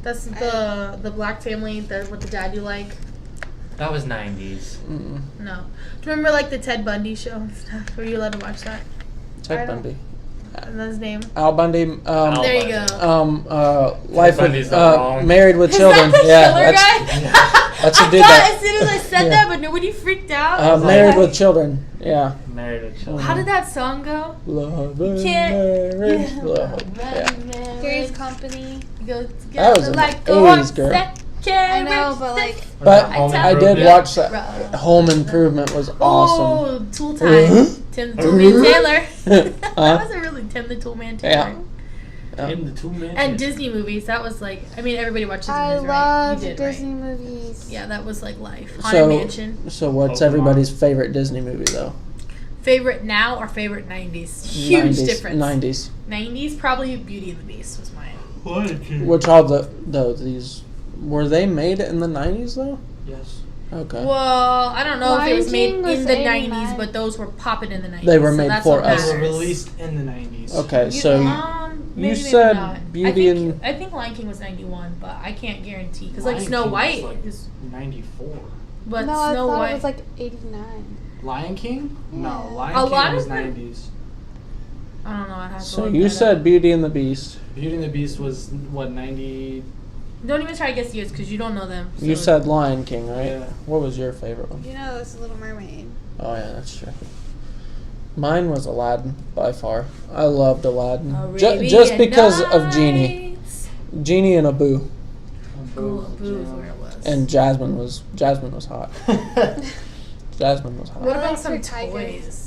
S2: That's the black family, with the dad you like.
S3: That was 90s.
S1: Mm-mm.
S2: No. Do you remember like the Ted Bundy show and stuff? Were you allowed to watch that?
S1: Ted
S4: I don't-
S1: Bundy.
S2: And that's his name.
S1: Al Bundy.
S3: Al
S2: There you
S3: Bundy.
S2: go.
S1: Life
S3: Bundy's
S1: with,
S3: not wrong.
S1: Married with
S2: Is
S1: Children.
S2: that the
S1: Yeah,
S2: killer
S1: that's
S2: guy?
S1: that's the
S2: I
S1: dude
S2: thought
S1: that-
S2: as soon as I said
S1: Yeah.
S2: that, but nobody freaked out. I was
S1: Married
S2: like,
S1: with Children. Yeah.
S3: Married with Children.
S2: How did that song go?
S1: Love and
S2: Can't-
S1: marriage. Love. Yeah.
S4: Three's Company.
S2: Go
S1: That
S2: together
S1: was in
S2: like
S1: the
S2: a
S1: 80s,
S2: horse
S1: girl.
S2: that carries
S4: I know, but
S2: the-
S4: like,
S3: What
S1: But
S3: about Home
S1: I did
S3: Improvement?
S1: watch that. Home Improvement was awesome.
S2: Oh, Tool Time. Tim the Toolman Taylor. That wasn't really Tim the Toolman Taylor.
S1: Yeah.
S3: In the 2 minutes.
S2: And Disney movies. That was like, I mean, everybody watches Disney
S4: I
S2: movies, right?
S4: love
S2: You did,
S4: Disney
S2: right?
S4: movies.
S2: Yeah, that was like life. Haunted
S1: So,
S2: Mansion.
S1: so what's
S3: Pokemon.
S1: everybody's favorite Disney movie though?
S2: Favorite now or favorite 90s? Huge
S1: 90s,
S2: difference.
S1: 90s.
S2: 90s, probably Beauty and the Beast was mine.
S1: Which all these were they made in the 90s though?
S3: Yes.
S1: Okay.
S2: Well, I don't know if it
S4: Lion
S2: was made
S4: King was
S2: in the
S4: 89.
S2: 90s, but those were popping in the 90s.
S1: They were
S2: so
S1: made
S2: that's
S1: for
S2: what
S1: us.
S5: They
S2: matters.
S5: were released in the 90s.
S1: Okay,
S2: You-
S1: so
S2: maybe,
S1: said
S2: not.
S1: Beauty
S2: I think Lion King was 91, but I can't guarantee because like
S5: Lion
S2: Snow
S5: King
S2: White
S5: was, like,
S2: is,
S5: 94.
S2: but
S4: no, I
S2: Snow
S4: thought
S2: White.
S4: it was like 89.
S5: Lion King? No,
S4: Yeah.
S5: Lion
S2: A
S5: King
S2: lot
S5: was
S2: of them-
S5: 90s.
S2: I don't know. I'd have to
S1: So
S2: look
S1: you
S2: that
S1: said
S2: up.
S1: Beauty and the Beast.
S5: Beauty and the Beast was, what, 90?
S2: Don't even try to guess years because you don't know them.
S1: You
S2: so-
S1: said Lion King, right?
S5: Yeah.
S1: What was your favorite one?
S4: You know, it's Little Mermaid.
S1: Oh yeah, that's true. Mine was Aladdin by far. I loved Aladdin
S2: Arabian
S1: just because of Genie,
S2: Nights.
S1: Genie and Abu,
S2: Ooh, Boo is where it was.
S1: and Jasmine was hot. Jasmine was hot.
S2: What
S4: I
S2: about
S4: like
S2: some
S4: her Tigers.
S2: toys?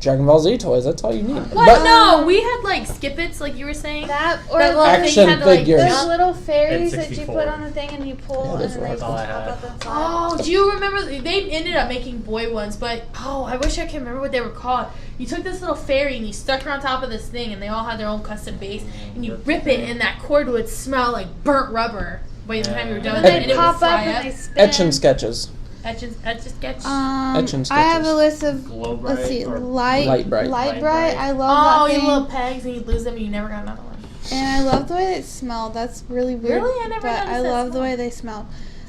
S1: Dragon Ball Z toys. That's all you need.
S2: What?
S1: But
S2: No, we had like Skip-Its, like you were saying.
S4: That or
S2: That little
S1: Action
S2: thing had to, like,
S1: figures.
S4: those
S2: jump.
S4: little fairies that you
S3: 64.
S4: put on the thing and you pull
S1: Yeah,
S4: and
S1: those
S4: then
S1: were
S4: they
S3: That's all I
S4: pop
S3: had.
S4: up inside.
S2: Oh, do you remember? They ended up making boy ones, but I wish I could remember what they were called. You took this little fairy and you stuck her on top of this thing, and they all had their own custom base, and you rip it, and that cord would smell like burnt rubber by the time you were done
S4: And
S2: with
S4: then
S2: it, and
S4: they
S2: it would
S4: pop up
S2: fly
S4: and
S2: up.
S4: they spin.
S1: Etch and sketches.
S2: Etch and sketch.
S1: Etch and
S4: I have
S1: sketches.
S4: a list of
S3: Glow
S4: let's see,
S3: Bright or
S1: Light Bright.
S4: Light
S3: Light
S4: bright.
S3: Bright.
S4: I
S2: Oh,
S4: love that
S2: you
S4: thing.
S2: little pegs, and you lose them, and you never got another one.
S4: And I love the way it smelled. That's really weird.
S2: Really? I never
S4: But I
S2: noticed that
S4: love the
S2: smell.
S4: way they smelled.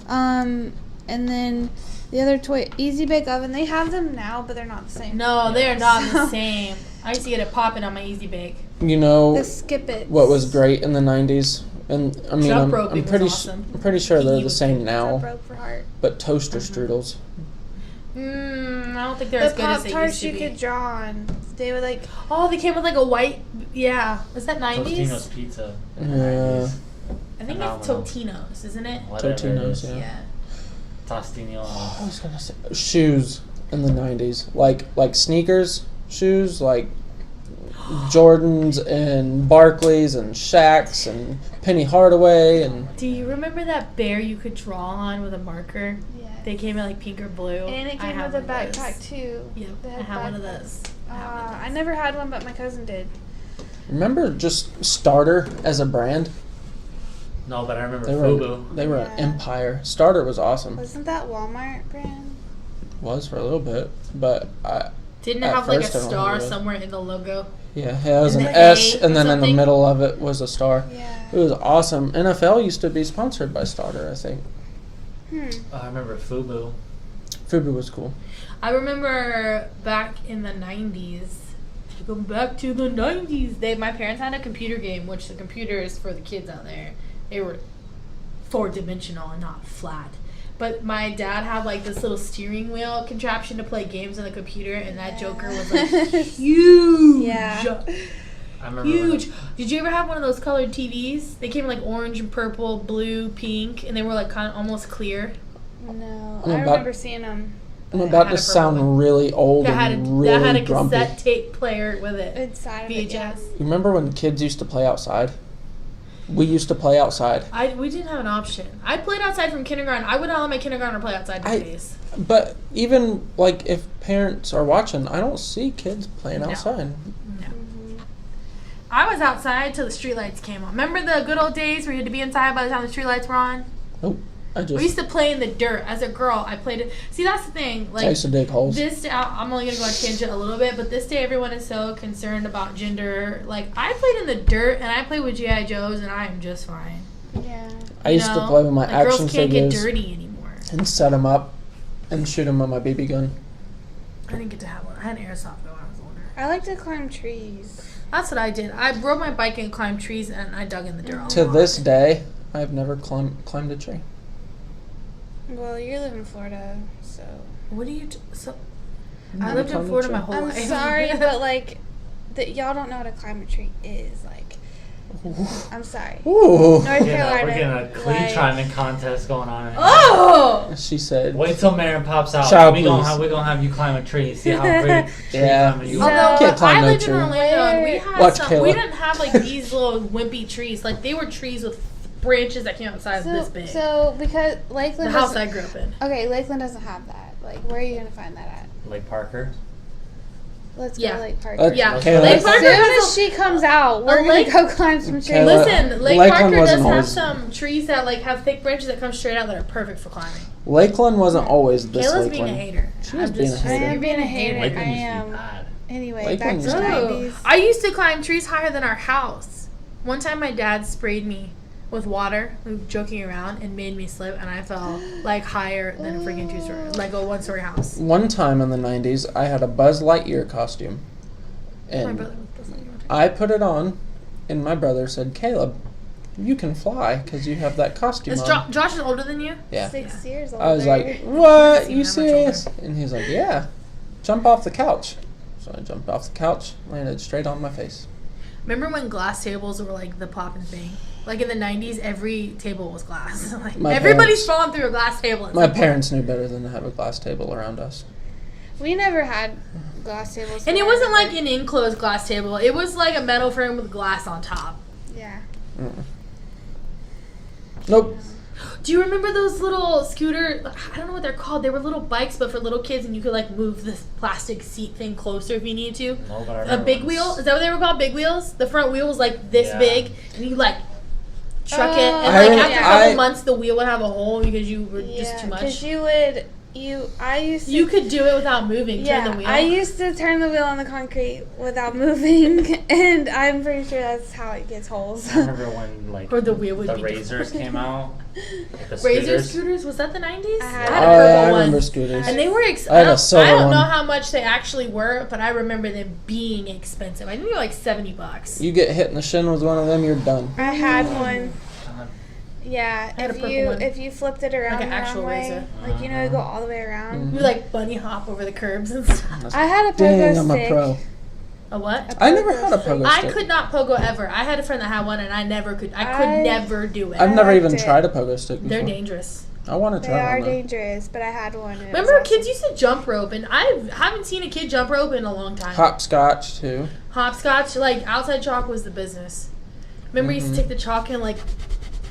S4: And then the other toy, Easy Bake Oven. They have them now, but they're not the same.
S2: No, they are not the
S4: So-
S2: same. I used to get it popping on my Easy Bake.
S1: You know
S4: The Skip It.
S1: what was great in the '90s, and I mean
S2: Jump
S1: I'm
S2: roping was
S1: pretty
S2: awesome.
S1: I'm pretty sure they're
S2: He
S1: the
S2: was
S1: same
S2: good.
S1: now.
S4: Broke for heart.
S1: But toaster strudels.
S2: I don't think they're
S4: The
S2: as good as
S4: Pop
S2: they
S4: Tarts
S2: used to
S4: you
S2: be.
S4: could draw on. They would like.
S2: Oh, they came with like a white. Yeah, was that 90s?
S3: Tostino's Pizza.
S1: Yeah.
S2: I think it's
S3: Phenomenal.
S2: Totino's, isn't it?
S3: Whatever it
S1: Totino's,
S3: is.
S1: yeah.
S2: Yeah.
S3: Tostino.
S1: I was gonna say shoes in the '90s, like sneakers, shoes, like Jordans and Barclays and Shaqs and Penny Hardaway and
S2: Do you remember that bear you could draw on with a marker?
S4: Yeah.
S2: They came in like pink or blue.
S4: And it
S2: I
S4: came
S2: have
S4: with a
S2: one of those.
S4: backpack too.
S2: Yep,
S4: They
S2: I
S4: had
S2: have one of
S4: backpacks.
S2: those.
S4: I never had one, but my cousin did.
S1: remember just Starter as a brand.
S3: No, but I remember
S1: They
S3: Fubu.
S1: were an
S4: Yeah.
S1: empire. Starter was awesome.
S4: Wasn't that Walmart brand?
S1: Was for a little bit, but
S2: Didn't it
S1: At
S2: have like a
S1: first I don't
S2: star
S1: remember.
S2: somewhere in the logo?
S1: yeah, it was
S2: And
S1: an
S2: the
S1: S,
S2: A
S1: and
S2: or
S1: then in the
S2: something?
S1: middle of it was a star.
S4: Yeah.
S1: It was awesome. NFL used to be sponsored by Starter, I think.
S3: I remember Fubu.
S1: Fubu was cool.
S2: I remember back in the 90s. Go back to the 90s. My parents had a computer game, which the computers for the kids out there, they were 4-dimensional and not flat. But my dad had like this little steering wheel contraption to play games on the computer, and that Joker was like huge.
S4: Yeah.
S3: I remember
S2: Huge. Did you ever have one of those colored TVs? They came in like orange and purple, blue, pink, and they were like kind of almost clear.
S4: No,
S1: I'm
S4: I
S1: about-
S4: remember seeing them.
S1: I'm
S2: I
S1: about
S2: had
S1: to
S2: a purple
S1: sound
S2: one.
S1: really old
S2: That had a
S1: and really grumpy.
S2: cassette tape player with it.
S4: Inside of it, yeah.
S2: VHS.
S1: You remember when kids used to play outside? We used to play outside.
S2: We didn't have an option. I played outside from kindergarten. I would not let my kindergartner play outside nowadays.
S1: But even like if parents are watching, I don't see kids playing
S2: No.
S1: outside.
S2: No. I was outside till the streetlights came on. Remember the good old days where you had to be inside by the time the streetlights were on?
S1: Nope. I
S2: We used
S1: just
S2: to play in the dirt. As a girl, I played it. See, that's the thing.
S1: I
S2: Like
S1: used to dig holes.
S2: this day, I'm only gonna go on a tangent a little bit, but this day everyone is so concerned about gender. Like I played in the dirt and I played with GI Joes and I am just fine.
S4: Yeah.
S1: I
S2: You
S1: used to
S2: know?
S1: play with my
S2: Like,
S1: action
S2: girls can't
S1: figures
S2: get dirty anymore.
S1: and set them up and shoot them with my BB gun.
S2: I didn't get to have one. I had an airsoft gun when I was older.
S4: I like to climb trees.
S2: That's what I did. I rode my bike and climbed trees and I dug in the dirt.
S1: To this day, I have never climbed a tree.
S4: Well, you live in Florida, so.
S2: What do you? I
S1: Never
S2: lived in
S1: climbed a
S2: Florida
S1: tree.
S2: my whole
S4: I'm
S2: life.
S4: sorry, but like, y'all don't know what a climb a tree is. Like, I'm sorry.
S1: Ooh.
S4: North
S3: We're
S4: Carolina.
S3: getting a cleat
S4: like,
S3: climbing contest going on right now.
S2: Oh!
S1: She said.
S3: Wait till Marin pops out.
S1: Child,
S3: we
S1: please.
S3: gonna have you climb a tree. See how great tree
S1: Yeah.
S3: climbing you
S4: So-
S3: are.
S2: Although
S1: Can't climb
S2: I
S1: no
S2: lived in
S1: tree.
S2: Orlando and we had
S1: Watch
S2: some.
S1: Kayla.
S2: We didn't have like these little wimpy trees. Like they were trees with branches that came out the size of this big.
S4: So because
S2: the
S4: Lakeland
S2: house
S4: doesn't,
S2: I grew up in.
S4: okay, Lakeland doesn't have that. Like, where are you gonna find that at?
S3: Lake Parker.
S4: Let's
S2: Yeah.
S4: go to Lake Park.
S2: Yeah,
S1: Kayla.
S2: Lake
S4: As
S2: Parker
S4: soon
S2: has
S4: as she comes out, we're
S2: Lake-
S4: gonna go climb some trees.
S1: Kayla-
S2: Listen, Lake
S1: Lakeland
S2: Parker does
S1: wasn't
S2: have
S1: always-
S2: some trees that like have thick branches that come straight out that are perfect for climbing.
S1: Lakeland wasn't always this
S2: Kayla's
S1: Lakeland.
S2: being a hater.
S1: She is
S2: I'm
S1: being a
S2: just-
S4: I
S1: hater.
S4: am being a hater.
S3: Lakeland
S4: I
S3: used to
S4: am.
S3: be bad.
S4: Anyway,
S1: Lakeland
S4: back to the
S1: used to
S2: Oh.
S4: 90s.
S2: I used to climb trees higher than our house. One time my dad sprayed me with water, we were joking around, and made me slip, and I fell like higher than a freaking two-story, like a one-story house.
S1: One time in the '90s, I had a Buzz Lightyear costume,
S2: My
S1: and
S2: brother was
S1: I put it on, and my brother said, "Caleb, you can fly because you have that costume
S2: Is
S1: on."
S2: Josh is older than you?
S1: Yeah.
S4: 6 years older.
S1: I was like, "What?
S2: Seem
S1: You
S2: that much older.
S1: serious?" And he's like, "Yeah, jump off the couch." So I jumped off the couch, landed straight on my face.
S2: Remember when glass tables were like the poppin' thing? Like in the 90s, every table was glass. Like
S1: My
S2: everybody's
S1: parents-
S2: falling through a glass table. at
S1: My
S2: some point.
S1: parents knew better than to have a glass table around us.
S4: we never had glass tables.
S2: And it
S4: for
S2: wasn't
S4: our-
S2: like an enclosed glass table. It was like a metal frame with glass on top.
S4: Yeah.
S1: Nope.
S2: Do you remember those little scooter? I don't know what they're called. They were little bikes, but for little kids, and you could like move this plastic seat thing closer if you needed to.
S3: No, but I
S2: A
S3: remember
S2: big
S3: once.
S2: wheel? Is that what they were called? Big wheels? The front wheel was like this
S3: Yeah.
S2: big, and you like truck it,
S4: Oh,
S2: and like
S1: I-
S2: after a couple
S1: I-
S2: months, the wheel would have a hole because you were just too
S4: Because
S2: much.
S4: I used to.
S2: You could do it without moving.
S4: Yeah,
S2: Turn the wheel.
S4: I used to turn the wheel on the concrete without moving, and I'm pretty sure that's how it gets holes.
S3: I remember when like
S2: Or the wheel would
S3: the
S2: be
S3: razors came out. The
S2: Razor
S3: scooters.
S2: scooters? Was that the 90s?
S4: I
S2: I
S4: had-
S2: had a
S1: Oh,
S2: purple
S1: yeah, I
S2: one.
S1: remember scooters.
S2: And they were
S1: I had a
S2: I
S1: silver
S2: don't know
S1: one.
S2: how much they actually were, but I remember them being expensive. I think they were like $70.
S1: You get hit in the shin with one of them, you're done.
S4: I had one.
S3: God.
S4: Yeah,
S2: I had a
S4: if
S2: purple
S4: you
S2: one.
S4: if you flipped it around
S2: an
S4: the
S2: actual
S4: wrong way,
S2: razor.
S4: like you know, go all the way around.
S2: We like bunny hop over the curbs and stuff.
S4: I had a pogo
S1: Dang, I'm a
S4: stick.
S1: pro.
S2: A what?
S1: I never had a pogo
S2: I
S1: stick.
S2: could not pogo ever. I had a friend that had one, and I never could. I
S4: I-
S2: could never do it.
S1: I've never
S4: liked
S1: even
S4: it.
S1: tried a pogo stick before.
S2: They're dangerous.
S1: I want to
S4: They
S1: try
S4: are
S1: one. though.
S4: dangerous, but I had one. and it
S2: Remember,
S4: was
S2: kids used to jump rope, and I haven't seen a kid jump rope in a long time.
S1: Hopscotch too.
S2: Hopscotch, like outside chalk was the business. Remember, you used to take the chalk and like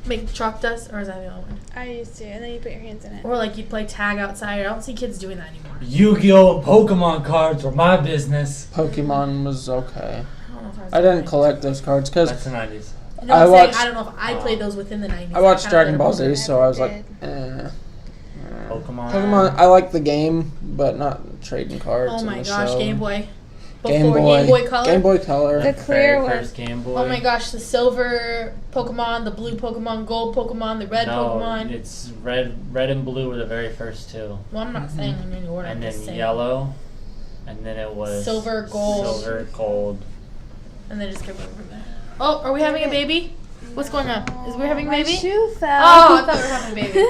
S2: make chalk dust, or is that the other one?
S4: awesome. I used to, and then you put your hands in it.
S2: Or like you'd play tag outside. I don't see kids doing that anymore.
S3: Yu-Gi-Oh! And Pokemon cards were my business.
S1: Pokemon was okay.
S2: I don't know if I was
S1: I didn't
S2: doing
S1: collect those cards because
S3: That's the 90s.
S2: that. No,
S1: I
S2: I'm saying
S1: watched-
S2: I don't know if I played those within the 90s.
S1: I watched
S2: kinda
S1: Dragon
S2: let
S1: Ball
S2: them
S1: Z,
S2: go.
S1: so I was like,
S4: Never
S1: eh.
S3: Pokemon.
S1: Pokemon. I like the game, but not trading cards.
S2: Oh
S1: and
S2: my
S1: the
S2: gosh,
S1: show.
S2: Game Boy.
S1: Game
S2: Before
S1: Boy.
S2: Game Boy Color.
S1: Game Boy Color.
S4: The clear one.
S3: First Game Boy.
S2: Oh my gosh, the silver Pokemon, the blue Pokemon, gold Pokemon, the red
S3: No,
S2: Pokemon.
S3: it's red and blue were the very first two.
S2: Well, I'm not saying in any order.
S3: And
S2: I'm
S3: then
S2: just saying.
S3: yellow. And then it was
S2: Silver, gold.
S3: Silver, gold.
S2: And then just kept going from there. Oh, are we having a baby? What's going on? Is we having a
S4: My
S2: baby?
S4: shoe fell.
S2: Oh, I thought we were having a baby.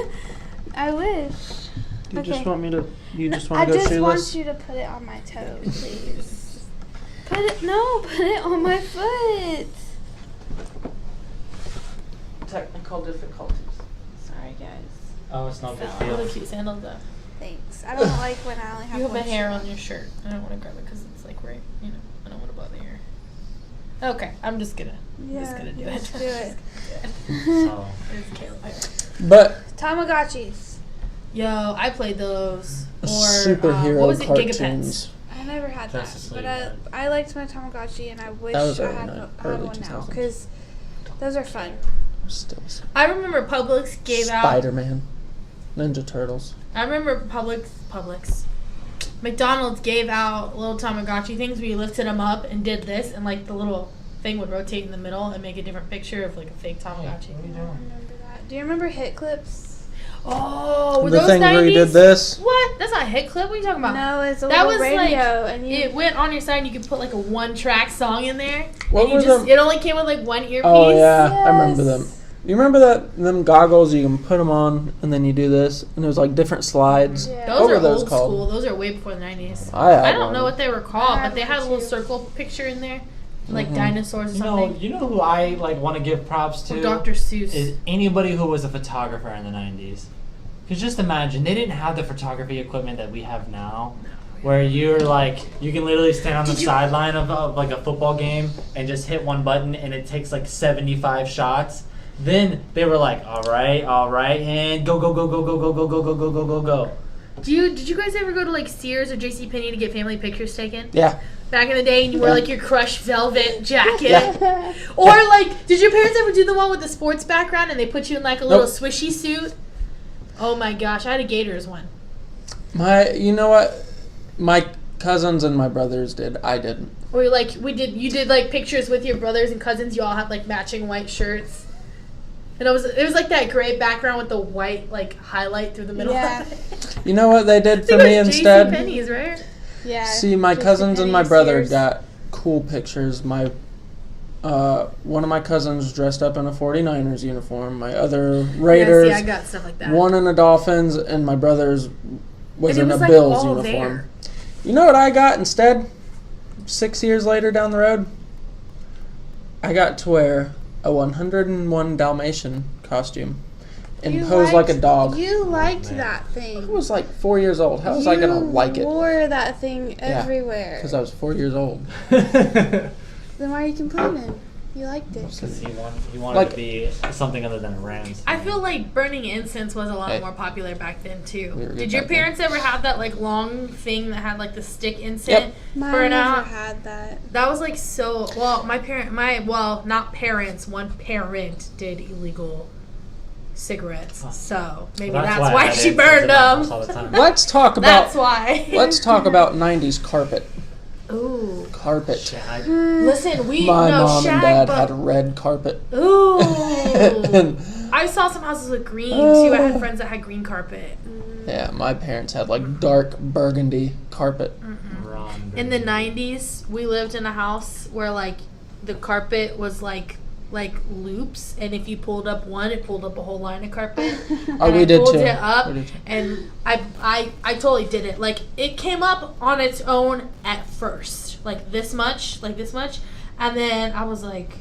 S4: I wish.
S1: You
S4: Okay.
S1: just want me to? You just
S4: I
S1: want to go
S4: just
S1: shoeless?
S4: want you to put it on my toe, please. Put it on my foot.
S1: Technical difficulties.
S4: Sorry, guys.
S3: Oh, it's no big
S2: Oh,
S3: deal.
S2: really cute sandals though.
S4: Thanks. I don't like when I only have
S2: You have a
S4: one
S2: hair
S4: shoe.
S2: on your shirt. I don't want to grab it because it's like right, I don't want to bother your. Okay, I'm just gonna do
S4: Yeah,
S2: it.
S4: just do it.
S3: So,
S2: There's Caleb.
S1: But
S4: Tamagotchis.
S2: Yo, I played those. Or
S1: superhero
S2: what was it? Gigapets.
S1: cartoons.
S4: I never had that,
S3: Justice
S4: but
S3: League,
S4: I liked my Tamagotchi, and I wish
S1: That was
S4: I
S1: early
S4: had,
S1: night-
S4: I had
S1: early
S4: one now
S1: 2000s.
S4: because those are fun.
S1: Still.
S2: I remember Publix gave out.
S1: Spider-Man. Ninja Turtles.
S2: I remember Publix. McDonald's gave out little Tamagotchi things where you lifted them up and did this, and like the little thing would rotate in the middle and make a different picture of like a fake Tamagotchi.
S4: I don't remember that. Do you remember hit clips?
S2: Oh, were
S1: The
S2: those
S1: thing
S2: 90s?
S1: where you did this.
S2: What? That's not a hit clip. What are you talking about?
S4: No, it's a
S2: That
S4: little
S2: was like
S4: radio, and you.
S2: it went on your side. and You could put like a one-track song in there.
S1: What
S2: and you
S1: were
S2: just
S1: them?
S2: it only came with like one earpiece.
S1: Oh yeah, I remember
S4: Yes.
S1: them. You remember them goggles? You can put them on, and then you do this, and it was like different slides.
S4: Yeah.
S2: Those
S1: What
S2: are
S1: were those
S2: old
S1: called?
S2: school. Those are way before the 90s.
S1: I
S2: don't
S1: one.
S2: know what they were called,
S4: I
S2: but they
S4: had
S2: had a
S4: one
S2: little
S4: too.
S2: circle picture in there, like
S1: Mhm.
S2: dinosaurs or
S3: you
S2: something.
S3: know who I like want to give props
S2: Or
S3: to
S2: Dr. Seuss.
S3: is anybody who was a photographer in the 90s. Because just imagine, they didn't have the photography equipment that we have now, where you're like, you can literally stand on the sideline of like a football game and just hit one button and it takes like 75 shots. Then they were like, all right, and go.
S2: Did you guys ever go to like Sears or JCPenney to get family pictures taken?
S1: Yeah.
S2: Back in the day, and you wore
S1: Yeah.
S2: like your crushed velvet jacket.
S1: Yeah.
S2: Or like, did your parents ever do the one with the sports background and they put you in like a little
S1: Nope.
S2: swishy suit? Oh my gosh, I had a Gators one.
S1: You know what? My cousins and my brothers did. I didn't.
S2: Or like you did like pictures with your brothers and cousins. You all had like matching white shirts. And it was like that gray background with the white like highlight through the middle.
S4: Yeah.
S2: Of it.
S1: You know what they did
S2: I
S1: for
S2: think it
S1: me
S2: was
S1: instead?
S2: JCPenney's, right?
S4: Yeah.
S1: See, my
S4: JCPenney,
S1: cousins and my brother
S4: Sears.
S1: got cool pictures. My one of my cousins dressed up in a 49ers uniform. My other Raiders.
S2: Yeah, see, I got stuff like that.
S1: One in a Dolphins, and my brother's was
S2: And
S1: in
S2: it was,
S1: a
S2: like,
S1: Bills
S2: all
S1: uniform.
S2: there.
S1: You know what I got instead? 6 years later down the road? I got to wear a 101 Dalmatian costume and
S4: You
S1: pose like a
S4: liked-
S1: dog.
S4: You liked
S3: man.
S4: that
S1: I
S4: thing.
S1: was like 4 years old. How was I going to like
S4: You
S1: it?
S4: wore that thing everywhere.
S1: Because I was 4 years old.
S4: Then why are you complaining? You liked it.
S3: Because he wanted
S1: Like-
S3: to be something other than a Rams.
S2: I feel like burning incense was a lot
S1: Hey.
S2: more popular back then too.
S1: We were good
S2: Did your
S1: back then.
S2: parents ever have that like long thing that had like the stick incense
S4: Mine
S2: burn
S4: never
S2: out?
S4: had that.
S2: That was like so. Well, not parents. One parent did illegal cigarettes, so maybe
S3: Well,
S2: that's
S3: I
S2: why
S3: had
S2: she
S3: incense
S2: burned
S3: in my house
S2: them.
S3: all the time.
S1: Let's talk
S2: That's
S1: about
S2: why.
S1: let's talk about 90s carpet.
S2: Ooh.
S1: Carpet.
S3: Shag.
S2: Listen, we
S1: My
S2: no
S1: mom
S2: shag,
S1: and dad
S2: but
S1: had red carpet.
S2: ooh.
S1: And,
S2: I saw some houses with green too. I had friends that had green carpet.
S1: yeah, my parents had like dark burgundy carpet.
S3: Ron,
S2: In the
S3: baby.
S2: 90s, we lived in a house where like the carpet was like loops, and if you pulled up one, it pulled up a whole line of carpet.
S1: Oh,
S2: And
S1: we
S2: I
S1: did
S2: pulled
S1: too.
S2: it up,
S1: We did too.
S2: and I totally did it. Like it came up on its own at first, like this much, and then I was like,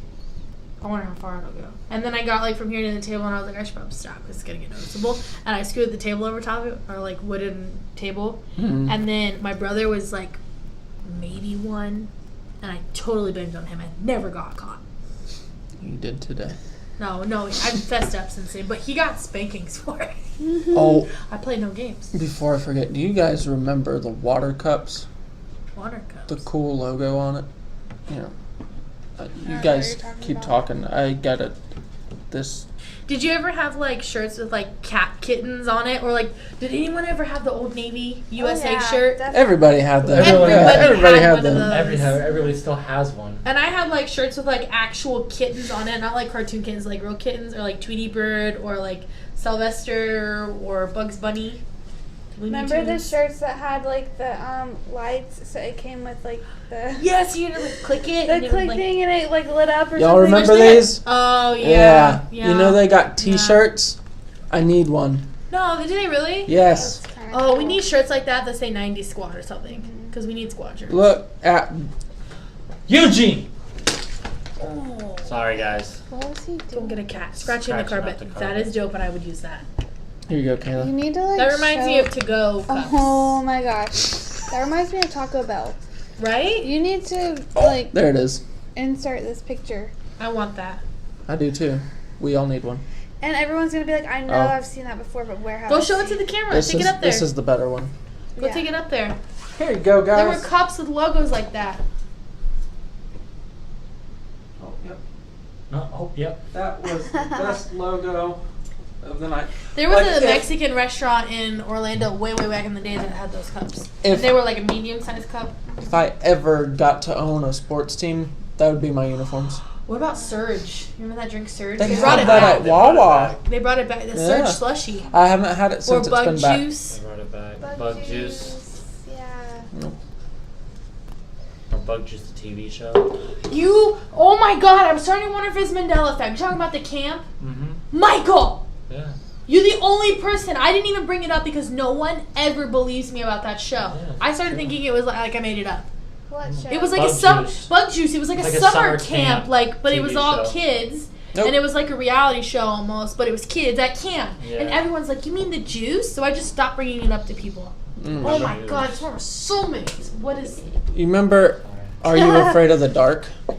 S2: I wonder how far it'll go. And then I got like from here to the table, and I was like, I should probably stop because it's gonna get noticeable. And I screwed the table over top of it, or like wooden table.
S1: Mhm.
S2: And then my brother was like maybe one, and I totally blamed on him. I never got caught.
S1: You did today.
S2: No, I've fessed up since then, but he got spankings for it.
S1: Oh,
S2: I played no games.
S1: before I forget, do you guys remember the water cups?
S2: Water cups.
S1: The cool logo on it? You know, you
S4: don't know what
S1: guys
S4: you're talking
S1: keep
S4: about.
S1: talking. I got it. This.
S2: Did you ever have like shirts with like cat kittens on it, or like did anyone ever have the Old Navy USA shirt?
S1: Everybody had them.
S3: Everybody
S1: Everybody
S2: had
S1: had
S2: one of
S1: them.
S2: those.
S3: Everybody still has one.
S2: And I had like shirts with like actual kittens on it, not like cartoon kittens, like real kittens, or like Tweety Bird, or like Sylvester, or Bugs Bunny. Looney
S4: Remember the
S2: Tunes.
S4: shirts that had like the lights, so it came with like the
S2: Yes, you had to like, click it.
S4: the
S2: and it
S4: click
S2: would, like,
S4: thing and it like lit up or
S1: Y'all
S4: something.
S1: remember
S2: Especially-
S1: these?
S2: Oh yeah.
S1: You know they got T-shirts. I need one.
S2: No, did they really?
S1: Yes.
S4: That's kinda
S2: Oh, we
S4: cool.
S2: need shirts like that say 90s squad or something, because we need squad shirts.
S1: Look at.
S3: Eugene!
S2: Oh.
S3: Sorry, guys.
S4: What was he
S2: Don't
S4: doing?
S2: get a cat. Scratching the
S3: Scratching up
S2: carpet.
S3: the
S2: That
S3: carpet.
S2: is dope, and I would use that.
S1: Here you go,
S4: You
S1: Kayla.
S4: need to like.
S2: That reminds me
S4: show-
S2: of to-go cups.
S4: Oh my gosh, that reminds me of Taco Bell.
S2: Right?
S4: You need to like
S1: There it is.
S4: insert this picture,
S2: I want that.
S1: I do too. We all need one.
S4: and everyone's gonna be like, I know
S1: Oh.
S4: I've seen that before, but where have
S2: Go
S4: I
S2: show it to
S4: seen
S2: the camera.
S1: This
S2: Take
S1: is
S2: it up there.
S1: this is the better one.
S2: Go
S4: Yeah.
S2: take it up there.
S1: Here you go,
S2: There were
S1: guys.
S2: cups with logos like that.
S1: Oh, yep.
S3: No, oh, yep.
S1: That was the best logo of the night.
S2: There was
S1: Like,
S2: a
S1: if-
S2: Mexican restaurant in Orlando way back in the day that had those cups.
S1: If-
S2: And they were like a medium-sized cup.
S1: If I ever got to own a sports team, that would be my uniforms.
S2: What about Surge? Remember that drink Surge?
S1: They
S2: brought
S1: had
S2: it
S1: that
S2: back.
S1: at Wawa.
S2: They brought it back. The
S1: Yeah.
S2: Surge slushy.
S1: I haven't had it
S2: Or
S1: since it's
S2: bug
S1: been back.
S2: juice.
S3: I brought it back.
S4: Bug
S3: Bug juice.
S4: Yeah.
S3: Or Bug Juice, the TV show.
S2: You, oh my god, I'm starting to wonder if it's Mandela effect. You're talking about the camp?
S3: Mm-hmm.
S2: Michael!
S3: Yeah.
S2: You're the only person. I didn't even bring it up because no one ever believes me about that show.
S3: Yeah,
S2: I started thinking it was like I made it up.
S4: What show?
S2: It was like
S3: Bug
S2: a summer
S3: Juice.
S2: bug juice. It was like a
S3: Like a
S2: summer
S3: summer
S2: camp,
S3: camp
S2: like, but it was
S3: TV
S2: all
S3: show.
S2: kids,
S1: Nope.
S2: and it was like a reality show almost, but it was kids at camp,
S3: Yeah.
S2: and everyone's like, "You mean the juice?" So I just stopped bringing it up to people.
S1: Mm.
S2: Oh my
S3: Juice.
S2: god, it's one of soulmates. What is?
S1: You remember Are You Afraid of the Dark?
S2: Yeah,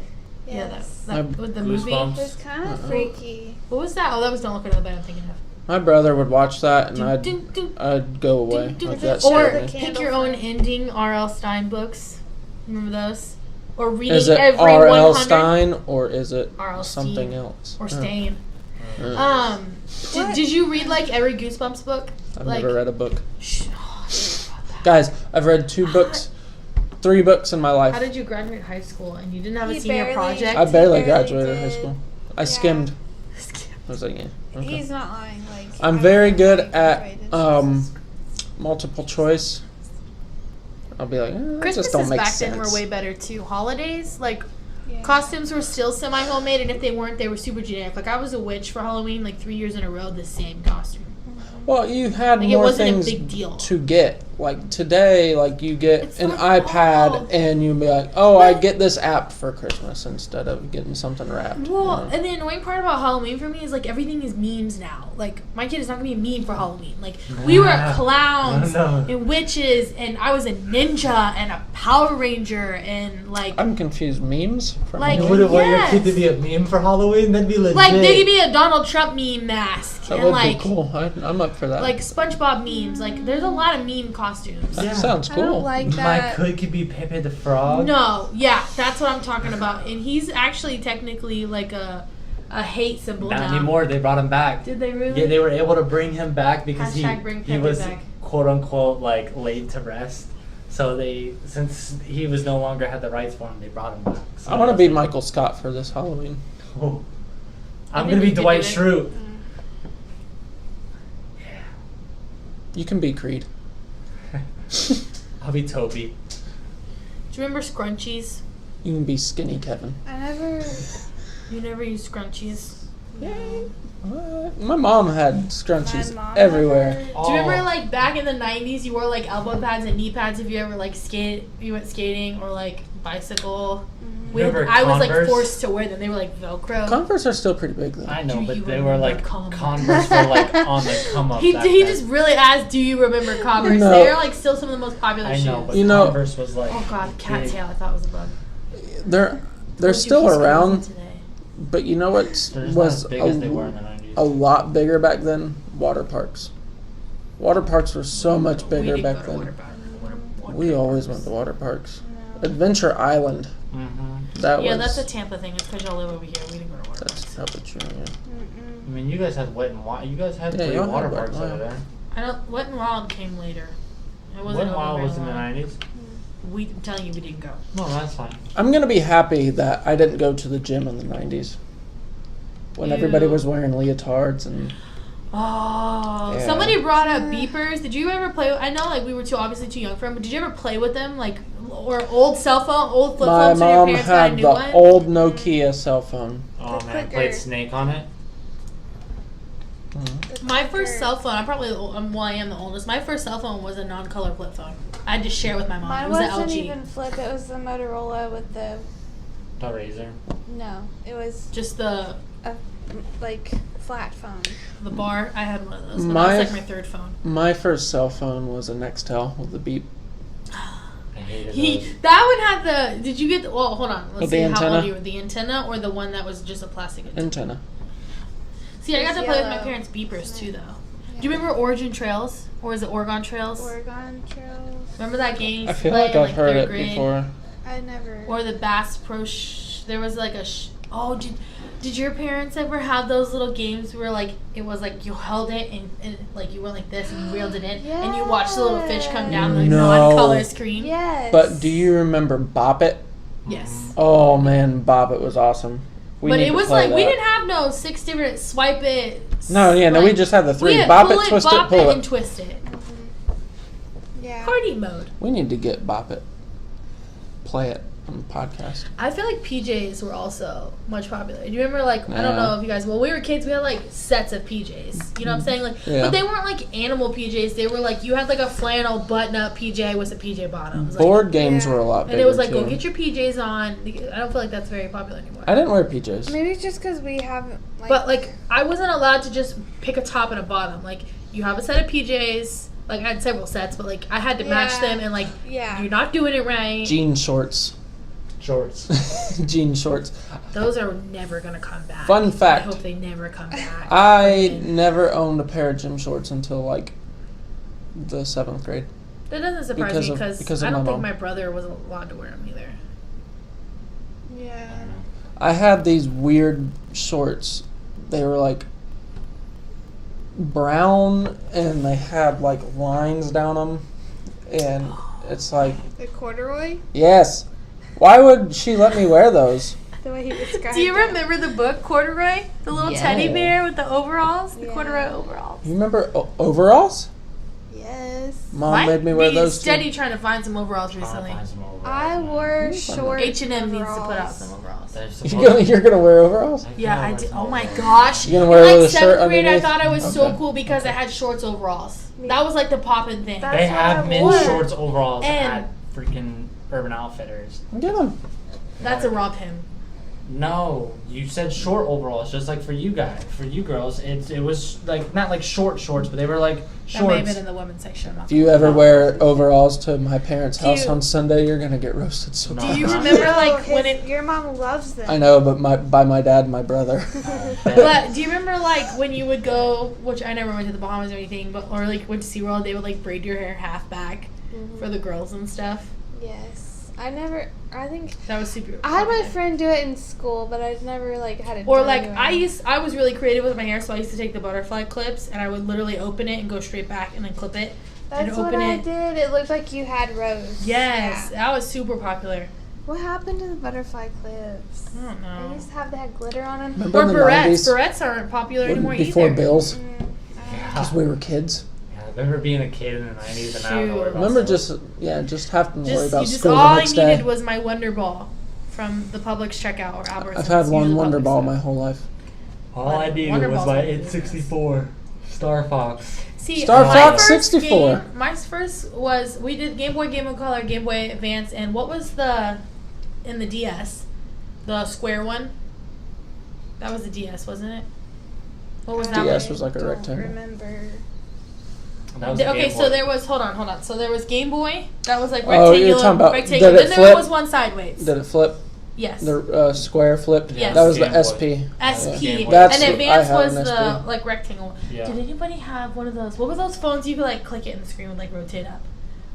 S4: Yes.
S2: that with the movie.
S3: Goosebumps.
S4: It's kind of
S1: Uh-uh.
S4: freaky.
S2: What was that? Oh, that was Don't Look Under the Bed. I'm thinking of.
S1: My brother would watch that and
S2: Dun, dun, dun.
S1: I'd go away.
S2: Dun, dun,
S1: Like
S2: dun.
S1: that
S2: Or
S1: scared me.
S2: Pick Your Own Ending, R.L. Stein books. Remember those? Or reading
S1: Is it
S2: every
S1: R.L.
S2: 100
S1: Stein or is it
S2: R.L.
S1: something
S2: Stein.
S1: else?
S2: or
S1: Oh.
S2: Stain.
S1: Oh.
S2: Did you read like every Goosebumps book?
S1: I've
S2: like,
S1: never read a book.
S2: Shh, oh, I forgot about that.
S1: Guys, I've read 2 books, 3 books in my life.
S2: How did you graduate high school and you didn't have a
S4: He
S2: senior
S4: barely-
S2: project?
S1: I barely
S4: He barely
S1: graduated high
S4: did.
S1: school. I
S4: Yeah.
S1: skimmed. I was like, yeah. Okay.
S4: He's not lying. Like
S1: I'm
S4: I
S1: very
S4: don't
S1: good
S4: know how
S1: at
S4: he graduated.
S1: multiple choice. I'll be like, that
S2: Christmas
S1: just don't make
S2: back
S1: sense.
S2: then were way better too. Holidays, like
S4: Yeah.
S2: Costumes were still semi-homemade, and if they weren't, they were super generic. Like, I was a witch for Halloween, like, 3 years in a row, the same costume.
S1: Well, you had
S2: Like, it
S1: more
S2: wasn't a
S1: things
S2: big deal.
S1: to get. Like today, like you get
S2: It's
S1: an
S2: like,
S1: iPad
S2: oh.
S1: and you'd be like, oh, I get this app for Christmas instead of getting something wrapped.
S2: Well,
S1: you know?
S2: and the annoying part about Halloween for me is, like, everything is memes now. Like, my kid is not going to be a meme for Halloween. Like, we were clowns
S3: No.
S2: and witches, and I was a ninja and a Power Ranger, and, like...
S1: I'm confused. Memes from
S2: Like,
S3: You
S1: Halloween?
S3: wouldn't want your
S2: Yes.
S3: kid to be a meme for Halloween? That'd be legit.
S2: Like, they could be a Donald Trump meme mask.
S1: That
S2: and,
S1: would
S2: like,
S1: be cool. I'm up for that.
S2: like, SpongeBob memes. Like, there's a lot of meme costumes.
S1: that
S3: Yeah.
S1: sounds
S4: I
S1: cool.
S4: don't like
S3: My
S4: that.
S3: kid could be Pepe the Frog.
S2: No, yeah, that's what I'm talking about. And he's actually technically, like, a hate symbol
S3: Not
S2: now.
S3: anymore. They brought him back.
S2: Did they really?
S3: Yeah, they were able to bring him back because
S2: Hashtag bring
S3: he
S2: Pepe
S3: was
S2: back.
S3: quote unquote like laid to rest. So since he was no longer had the rights for him, they brought him back. So
S1: I want to be Michael Scott for this Halloween.
S3: Oh.
S2: I
S3: I'm
S2: think
S3: gonna
S2: we
S3: be
S2: could
S3: Dwight
S2: do it.
S3: Schrute.
S1: You can be Creed.
S3: I'll be Toby.
S2: Do you remember scrunchies?
S1: You can be Skinny Kevin.
S4: I never.
S2: You never used scrunchies.
S1: What? My mom had scrunchies
S4: My mom
S1: everywhere.
S4: never-
S3: Oh.
S2: Do you remember, like, back in the 90s, you wore, like, elbow pads and knee pads if you ever, like, you went skating or, like, bicycle?
S3: Remember
S2: I was, like,
S3: Converse?
S2: forced to wear them. They were, like, Velcro.
S1: Converse are still pretty big though.
S3: I know,
S2: Do
S3: but
S2: you
S3: they were
S2: remember
S3: like
S2: Converse?
S3: Converse were like on the come up.
S2: He
S3: back
S2: he
S3: then.
S2: just really asked, do you remember Converse?
S1: No.
S2: They're, like, still some of the most popular
S3: I
S2: shoes.
S3: know, but
S1: You know-
S3: Converse was like.
S2: Oh, God,
S3: big.
S2: cattail. I thought it was a bug.
S1: They're
S2: Told you
S1: still
S2: he's crazy
S1: around,
S2: today.
S1: but you know what
S3: They're just not
S1: was
S3: as big as they were in the 90s.
S1: a lot bigger back then? Water parks. Water parks were so much
S2: We
S1: bigger
S2: didn't
S1: back
S2: go to
S1: then.
S2: water park. Water
S1: We always
S2: parks.
S1: went to water parks.
S4: No.
S1: Adventure Island.
S3: Mm-hmm.
S1: That
S2: Yeah,
S1: was.
S2: that's a Tampa thing. It's because y'all live over here. We didn't go to water
S1: That's
S2: parks.
S1: probably true. Yeah.
S3: I mean, you guys had Wet and Wild. You guys had
S1: Yeah,
S3: 3
S1: y'all had
S3: water
S1: Wet
S3: parks
S1: and
S3: over
S1: Wild.
S3: there.
S2: I don't. Wet and Wild came later. It
S3: Wet
S2: wasn't
S3: and Wild
S2: over
S3: was in the
S2: very long.
S3: 90s.
S2: I'm telling you, we didn't go.
S3: No, that's fine.
S1: I'm gonna be happy that I didn't go to the gym in the '90s when everybody
S2: Ew.
S1: was wearing leotards and.
S2: Oh,
S1: Yeah.
S2: somebody brought up beepers. Did you ever play? I know, like, we were obviously too young for them, but did you ever play with them, like, or old cell phone, old flip
S1: My
S2: phones when your
S1: mom
S2: parents got a
S1: had
S2: new
S1: the
S2: one?
S1: old Nokia cell phone.
S3: Oh
S4: The
S3: man, I
S4: clicker.
S3: played Snake on it.
S4: The
S2: My first
S4: clicker.
S2: cell phone, I am the oldest. My first cell phone was a non-color flip phone. I had to share with my mom.
S4: Mine
S2: It was the
S4: wasn't
S2: LG.
S4: even flip. It was the Motorola with the.
S3: The Razor.
S4: No, it was
S2: Just the
S4: like flat phone.
S2: bar. I had one of those. But that
S1: My-
S2: was like my third phone.
S1: My first cell phone was a Nextel with the beep.
S3: I hated
S2: He
S3: those.
S2: that one had the. Did you get? Well, hold on. Let's
S1: With
S2: see
S1: the
S2: how old
S1: antenna?
S2: you were. The antenna or the one that was just a plastic antenna.
S1: Antenna.
S2: See, I got
S4: It's
S2: to play with my
S4: yellow.
S2: parents' beepers too, though.
S4: Yeah.
S2: Do you remember Origin Trails, or is it Oregon Trails?
S4: Oregon Trails.
S2: Remember that game? You
S1: I
S2: used to
S1: feel
S2: play
S1: like
S2: in,
S1: I've heard
S2: third
S1: it
S2: grade?
S1: before.
S4: I never.
S2: Or the Bass Pro. There was like a. Oh, did your parents ever have those little games where like it was like you held it and like you went like this and you reeled it in and you watched the little fish come down the
S1: No.
S2: non-color screen?
S4: Yes.
S1: But do you remember Bop It?
S2: Yes.
S1: Oh man, Bop It was awesome. We
S2: But
S1: need
S2: it
S1: to
S2: was
S1: play
S2: like we
S1: that.
S2: didn't have no 6 different swipe it.
S1: No, yeah, no, we
S2: like-
S1: just had the 3.
S2: We had
S1: Bop
S2: pull
S1: it, twist it,
S2: bop
S1: pull
S2: and
S1: it.
S2: twist it.
S4: Yeah.
S2: Party mode.
S1: We need to get Bop It. Play it on the podcast.
S2: I feel like PJs were also much popular. Do you remember, like, I don't
S1: Yeah.
S2: know if you guys, when we were kids, we had, like, sets of PJs. You know what I'm saying? Like,
S1: Yeah.
S2: but they weren't, like, animal PJs. They were, like, you had, like, a flannel button-up PJ with some PJ bottoms. Like,
S1: Board games
S4: Yeah.
S1: were a lot bigger
S2: and it was like,
S1: too.
S2: go get your PJs on. I don't feel like that's very popular anymore.
S1: I didn't wear PJs.
S4: Maybe it's just because we haven't. Like,
S2: But, like, I wasn't allowed to just pick a top and a bottom. Like, you have a set of PJs. Like, I had several sets, but, like, I had to match
S4: Yeah.
S2: them. And, like,
S4: Yeah.
S2: you're not doing it right.
S1: Jean shorts.
S3: Shorts.
S1: Jean shorts.
S2: Those are never going to come back.
S1: Fun fact.
S2: I hope they never come back.
S1: I
S2: Freaking-
S1: never owned a pair of gym shorts until like the 7th grade.
S2: That doesn't surprise
S1: Because
S2: me
S1: of-
S2: because
S1: because of
S2: I don't
S1: my
S2: think
S1: mom.
S2: my brother was allowed to wear them either.
S4: Yeah.
S1: I had these weird shorts. They were like brown and they had like lines down them. And it's like,
S4: The corduroy.
S1: yes. Why would she let me wear those?
S4: The way he described.
S2: Do you
S4: it.
S2: remember the book Corduroy? The little
S4: Yeah.
S2: teddy bear with the overalls? The
S4: Yeah.
S2: corduroy overalls.
S1: You remember overalls?
S4: Yes.
S1: Mom
S2: Might
S1: made me wear
S2: be
S1: those
S2: steady
S1: too.
S2: trying to find some overalls recently.
S4: I wore
S1: Mm,
S4: short.
S2: H&M needs to put out
S4: overalls.
S2: some overalls.
S3: They're
S1: You're gonna wear overalls?
S2: Yeah, I
S3: wear
S2: did.
S3: some
S2: Oh my
S3: overalls.
S2: gosh.
S1: You gonna wear
S2: In
S1: it
S2: like
S1: with a shirt
S2: 7th grade, I
S1: underneath?
S2: thought I was so
S1: Okay.
S2: cool because I had shorts overalls. That was like the poppin' thing.
S4: That's
S3: They
S4: what
S3: have
S4: I
S3: men's
S4: wore.
S3: shorts overalls
S2: And-
S3: at freaking Urban Outfitters.
S1: Get them.
S2: That's a rob him.
S3: No, you said short overalls, just like for you guys, for you girls. It was like not like short shorts, but they were like
S2: That may have
S3: shorts.
S2: been in the women's section. I'm not
S1: If you ever wear overalls to my parents'
S2: Do
S1: house
S2: you-
S1: on Sunday, you're gonna get roasted so
S3: No.
S1: bad.
S2: Do you
S3: Uh-huh.
S2: remember
S4: No,
S2: like when it?
S4: your mom loves them.
S1: I know, but by my dad and my brother.
S2: But do you remember like when you would go, which I never went to the Bahamas or anything, but or like went to SeaWorld, they would like braid your hair half back for the girls and stuff.
S4: Yes. I think
S2: That was super.
S4: I had my
S2: popular.
S4: friend do it in school, but I never like had it
S2: Or
S4: done
S2: like
S4: anywhere.
S2: I was really creative with my hair, so I used to take the butterfly clips and I would literally open it and go straight back and then clip it and
S4: That's what
S2: open
S4: I
S2: it.
S4: did. It looked like you had rows.
S2: Yes,
S4: Yeah.
S2: that was super popular.
S4: What happened to the butterfly clips?
S2: I don't
S4: I
S2: know.
S4: used to have that had glitter on them.
S1: Remember
S2: Or
S1: in the
S2: barrettes.
S1: 90s?
S2: Barrettes aren't popular anymore
S1: Before
S2: either.
S1: Bills,
S3: Yeah.
S1: because we were kids.
S3: I remember being a kid in the 90s and I don't know
S2: Shoot.
S3: about
S1: Remember,
S3: stuff.
S1: just having to worry about
S2: You just
S1: school
S2: all
S1: the
S2: I
S1: next
S2: needed
S1: day.
S2: was my Wonder Ball from the Publix checkout or Albertsons.
S1: I've had one
S2: Usually
S1: Wonder
S2: Publix,
S1: Ball
S2: though.
S1: my whole life.
S3: All I needed
S2: Wonder
S3: was
S2: Balls
S3: my
S2: are really
S3: N64 Star Fox.
S2: See,
S1: Star
S2: my
S1: Fox
S2: first
S1: 64.
S2: game, my first was we did Game Boy, Game Boy Color, Game Boy Advance, and what was in the DS, the square one? That was the DS, wasn't it? What was that
S1: DS
S2: one?
S1: was like a
S4: Don't
S1: rectangle.
S4: remember.
S3: That was a
S2: Okay,
S3: Game
S2: so
S3: Boy.
S2: there was hold on. So there was Game Boy that was like
S1: Oh,
S2: rectangular,
S1: you're talking about-
S2: rectangular.
S1: did it
S2: Then there
S1: flip?
S2: was one sideways.
S1: Did it flip?
S2: Yes.
S1: The square flipped?
S2: Yes.
S1: That was the
S3: Game Boy.
S1: SP.
S2: SP.
S3: Game Boy.
S1: That's
S2: And
S1: what I
S2: Advance
S1: had
S2: was
S1: an
S2: the
S1: SP.
S2: like rectangle.
S3: Yeah.
S2: Did anybody have one of those? What were those phones you could like click it and the screen would like rotate up?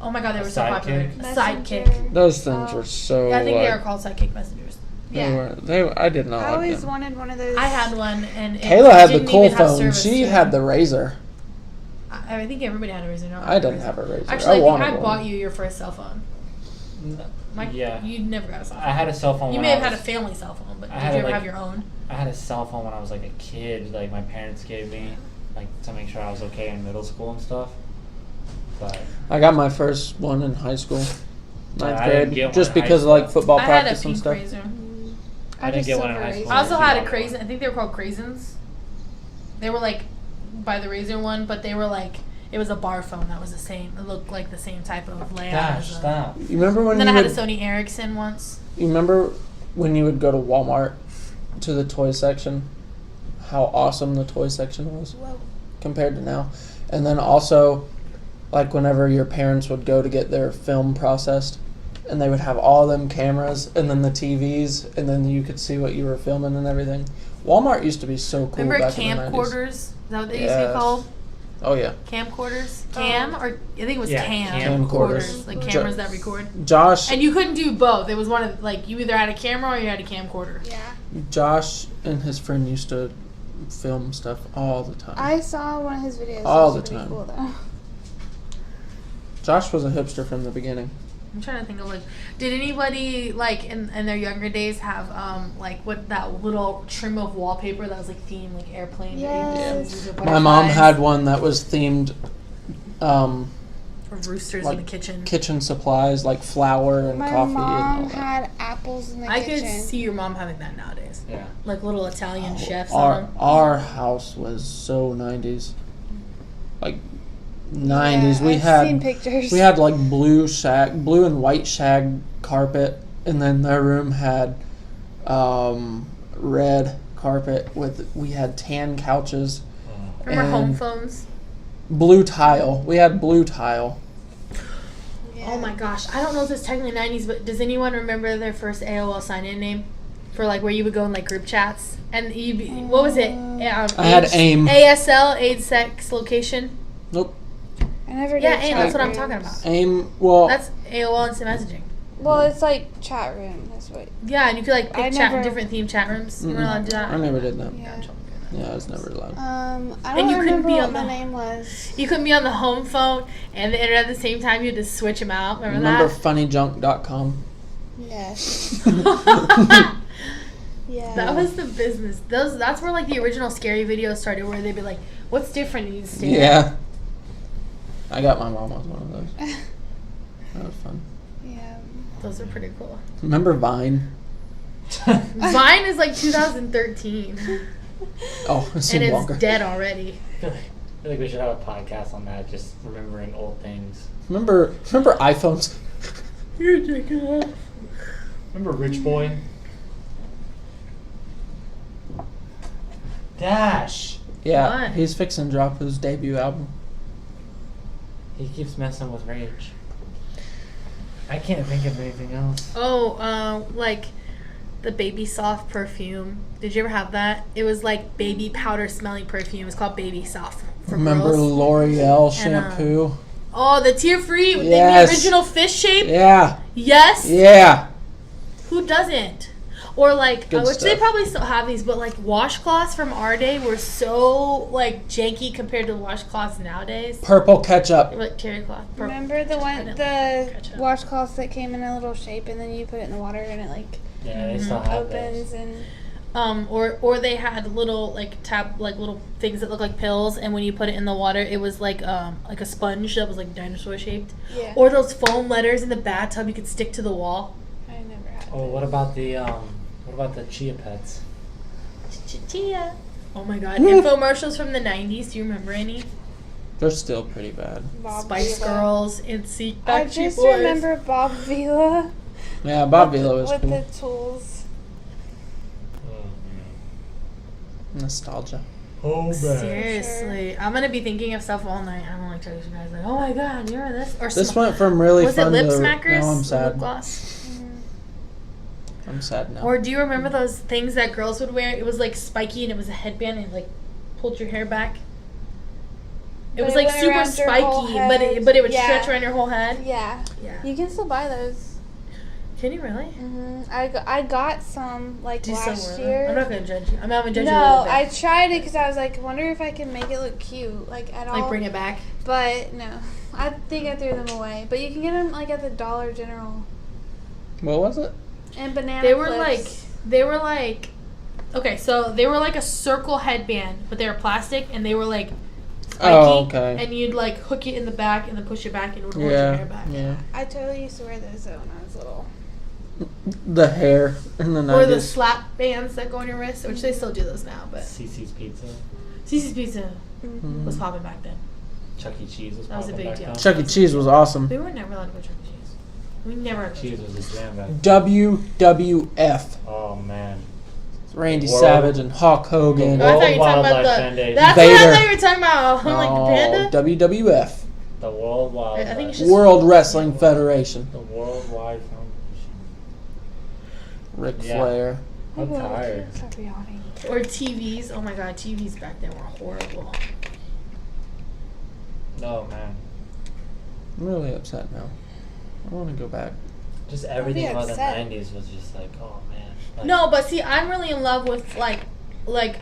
S2: Oh my god, they
S3: A
S2: were so popular.
S3: Sidekick?
S2: A Sidekick.
S4: Messenger.
S1: Those things
S4: Oh.
S1: were so.
S2: Yeah, I think they are
S1: like,
S2: called Sidekick messengers.
S1: I did not
S4: I
S1: like
S4: always
S1: them.
S4: wanted one of those.
S2: I had one, and it
S1: Kayla had the
S2: didn't
S1: cool
S2: even have
S1: phone.
S2: service
S1: She
S2: to
S1: had
S2: it.
S1: the Razor.
S2: I think everybody had a Razor. No,
S1: I didn't have a Razor.
S2: Actually, I think
S1: wanted
S2: I
S1: one.
S2: bought you your first cell phone.
S3: Yeah.
S2: You never got a cell phone.
S3: I had a cell phone
S2: You
S3: when
S2: may
S3: I
S2: have had a
S3: was-
S2: family cell phone, but
S3: I
S2: did
S3: had
S2: you
S3: it,
S2: ever
S3: like-
S2: have your own?
S3: I had a cell phone when I was like a kid. Like my parents gave me, like to make sure I was okay in middle school and stuff. But
S1: I got my first one in high school, ninth
S3: I didn't
S1: grade,
S3: get one
S1: just
S3: in high
S1: because of like
S3: school.
S1: football
S2: I had a
S1: practice and
S2: pink
S1: stuff.
S2: Razor.
S3: I didn't get one in high school.
S2: I also had a
S3: Yeah.
S2: Crazen. I think they were called Crazens. They were like by the Razor one, but they were like it was a bar phone that was the same. It looked like the same type of layout.
S3: Gosh,
S2: as a,
S3: stop.
S1: You remember when
S2: And then
S1: you
S2: I had a
S1: would,
S2: Sony Ericsson once.
S1: you remember when you would go to Walmart to the toy section? How awesome the toy section was
S4: Whoa.
S1: compared to now. And then also, like whenever your parents would go to get their film processed, and they would have all them cameras and then the TVs, and then you could see what you were filming and everything. Walmart used to be so cool.
S2: Remember
S1: back in the 90s.
S2: camcorders? Is that what they used to be
S1: Yes.
S2: called?
S1: Oh yeah.
S2: Camcorders? Cam? Or I think it was
S3: Yeah,
S1: camcorders.
S2: Like cameras that record.
S1: Josh
S2: And you couldn't do both. It was one of like you either had a camera or you had a camcorder.
S1: Josh and his friend used to film stuff all the time.
S4: I saw one of his videos.
S1: All
S4: It was
S1: the
S4: pretty
S1: time.
S4: Cool, though.
S1: Josh was a hipster from the beginning.
S2: I'm trying to think of like, did anybody like in their younger days have like what that little trim of wallpaper that was like themed like airplane?
S4: Yes.
S1: My mom had one that was themed
S2: or roosters
S1: like
S2: in the kitchen.
S1: kitchen supplies like flour and
S4: My
S1: coffee
S4: mom
S1: and all that.
S4: had apples in the
S2: I
S4: kitchen.
S2: could see your mom having that nowadays,
S3: Yeah.
S2: like little Italian chefs.
S1: Our
S2: on them.
S1: our house was so 90s. Like 90s.
S4: Yeah,
S1: we
S4: I've
S1: had
S4: seen pictures.
S1: we had like blue and white shag carpet, and then their room had red carpet we had tan couches.
S2: Remember home
S1: and
S2: phones?
S1: blue tile. We had blue tile.
S4: Yeah.
S2: Oh my gosh, I don't know if it's technically 90s, but does anyone remember their first AOL sign-in name? For like where you would go in like group chats? And what was it?
S1: I had AIM.
S2: ASL, age, sex, location.
S1: Nope.
S4: I never
S2: Yeah,
S4: did
S2: AIM,
S4: chat
S2: that's what I'm
S4: rooms.
S2: talking about.
S1: AIM. Well,
S2: That's AOL Instant Messaging.
S4: Well, it's like chat room. That's what.
S2: Yeah, and you could like
S4: I
S2: pick
S4: never-
S2: different themed chat rooms. You were allowed to do that.
S1: I never did that.
S4: Yeah.
S1: Yeah, I was never allowed.
S4: I
S2: And
S4: don't
S2: you couldn't
S4: remember
S2: be
S4: what
S2: on
S4: the
S2: the-
S4: name was.
S2: You couldn't be on the home phone and the internet at the same time. You had to switch them out. Remember
S1: Remember
S2: that?
S1: funnyjunk.com?
S4: Yes. Yeah.
S2: That was the business. That's where like the original scary videos started, where they'd be like, "What's different?" And you'd stare.
S1: Yeah. I got my mom on one of those. That was fun.
S4: Yeah.
S2: Those are pretty cool.
S1: Remember Vine?
S2: Vine is like 2013.
S1: Oh, it
S2: And
S1: seemed
S2: it's
S1: longer.
S2: dead already.
S3: I feel like we should have a podcast on that, just remembering old things.
S1: Remember iPhones?
S2: You're taking off.
S3: Remember Rich Boy? Dash!
S1: Yeah,
S2: What?
S1: he's fixing to drop his debut album.
S3: He keeps messing with Rage. I can't think of anything else.
S2: Oh, like the Baby Soft perfume. Did you ever have that? It was like baby powder smelling perfume. It's called Baby Soft for
S1: Remember
S2: girls.
S1: L'Oreal
S2: And,
S1: shampoo?
S2: Oh, the tear free with
S1: Yes.
S2: the original fish shape.
S1: Yeah.
S2: Yes.
S1: Yeah.
S2: Who doesn't? Or like,
S1: Good
S2: which they
S1: stuff.
S2: probably still have these, but like washcloths from our day were so like janky compared to the washcloths nowadays.
S1: Purple ketchup.
S2: They were like terry cloth. purple.
S4: Remember the
S2: I
S4: one,
S2: didn't like
S4: the
S2: ketchup.
S4: washcloths that came in a little shape, and then you put it in the water, and it like
S3: Yeah, they still have
S4: opens
S3: those.
S4: and.
S2: Or they had little like little things that look like pills, and when you put it in the water, it was like a sponge that was like dinosaur shaped.
S4: Yeah.
S2: Or those foam letters in the bathtub you could stick to the wall.
S4: I never had.
S3: Oh, what about the Chia Pets?
S2: Chia. Oh my god! Infomercials from the 90s. Do you remember any?
S1: They're still pretty bad.
S4: Bob
S2: Spice
S4: Vila.
S2: Girls, NSYNC,
S4: I
S2: Backstreet
S4: just
S2: Boys.
S4: remember Bob Vila.
S1: Yeah, Bob
S4: with
S1: Vila
S4: the-
S1: was
S4: with
S1: cool.
S4: the tools.
S1: Nostalgia.
S3: Oh,
S2: Seriously, I'm gonna be thinking of stuff all night. I'm like telling you guys like, oh my god, you remember this? Or
S1: This went from really
S2: was it
S1: fun
S2: lip
S1: to
S2: smackers?
S1: now I'm
S2: Lip
S1: sad.
S2: gloss.
S1: I'm sad now.
S2: Or do you remember those things that girls would wear? It was like spiky and it was a headband and it like pulled your hair back. It
S4: But
S2: was
S4: it
S2: like
S4: went
S2: super
S4: around your whole
S2: spiky,
S4: head.
S2: but it would
S4: Yeah.
S2: stretch around your whole head.
S4: Yeah.
S2: Yeah.
S4: You can still buy those.
S2: Can you really?
S4: I got some like
S2: Do you still
S4: last
S2: wear
S4: year.
S2: them? I'm not gonna judge you. I'm not gonna judge you a
S4: No,
S2: little bit.
S4: I tried it because I was like, wonder if I can make it look cute, like at all.
S2: like bring it back.
S4: But no, I think I threw them away. But you can get them like at the Dollar General
S1: What was it?
S4: and banana.
S2: They were
S4: clips.
S2: like, okay, so they were like a circle headband, but they were plastic and they were like spiky.
S1: Oh, okay.
S2: And you'd like hook it in the back and then push it back and it would hold your hair
S1: Yeah.
S2: back.
S1: Yeah.
S4: I totally used to wear those though when I was little.
S1: The hair in the 90s.
S2: Or the slap bands that go on your wrist, which they still do those now, but
S3: CC's Pizza.
S2: Cece's Pizza
S1: Mhm.
S2: was popping back then.
S3: Chuck E. Cheese was
S2: That was a
S3: popping
S2: big
S3: back
S2: deal.
S3: then.
S1: Chuck E. Cheese was awesome.
S2: We were never allowed to go Chuck E. Cheese. We never had
S3: Cheese was a jam back then.
S1: WWF.
S3: Oh, man.
S1: Randy
S3: World-
S1: Savage and Hulk Hogan.
S2: Oh, I thought you were talking
S3: Wildlife
S2: about the.
S3: Foundation.
S2: That's what I
S1: Vader.
S2: thought you were talking about. I'm like the panda.
S1: WWF.
S3: The World Wildlife.
S2: I think it's just-
S1: World Wrestling Federation.
S3: The Worldwide Foundation.
S1: Ric
S3: Yeah.
S1: Flair.
S3: I'm tired.
S4: Stop yawning.
S2: Or TVs. Oh my god, TVs back then were horrible.
S3: No, man.
S1: I'm really upset now. I want to go back.
S3: Just everything about the
S4: upset.
S3: 90s was just like, oh, man. Like,
S2: No, but see, I'm really in love with like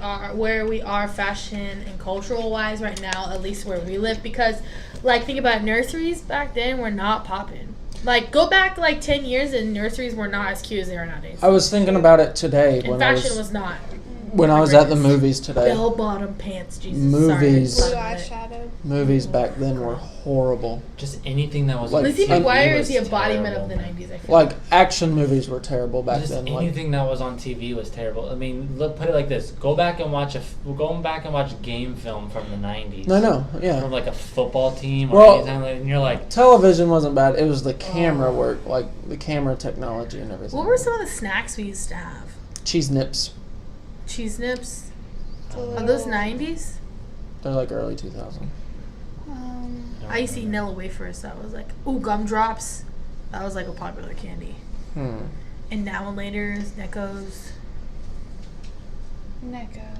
S2: our where we are fashion and cultural wise right now, at least where we live, because like think about it, nurseries back then were not popping. Like go back like 10 years and nurseries were not as cute as they are nowadays.
S1: I was thinking about it today
S2: And
S1: when I
S2: fashion
S1: was
S2: was not.
S1: when I was at the movies today.
S2: Bell bottom pants, Jesus.
S1: Movies.
S4: Blue
S2: Sorry.
S4: eyeshadow.
S1: Movies back then were horrible.
S3: Just anything that was
S1: Like,
S3: on
S2: Lizzie
S3: TV
S2: McGuire
S3: was
S2: is the embodiment
S3: terrible,
S2: of the
S3: man.
S2: 90s, I feel.
S1: Like action movies were terrible back
S3: Just
S1: then. Like
S3: anything that was on TV was terrible. I mean, look, put it like this: go back and watch game film from the 90s.
S1: no,
S3: From
S1: yeah.
S3: like a football team or
S1: Well-
S3: anything, like, and you're like,
S1: Television wasn't bad. It was the camera work, like the camera technology and everything.
S2: What were some of the snacks we used to have?
S1: Cheese nips?
S2: Cheese nips.
S3: oh,
S2: Are those 90s?
S1: They're like early 2000.
S2: I used to eat Nella wafers. That was like, ooh, gumdrops. That was like a popular candy. And Now and Later is Necco's.
S4: Necco.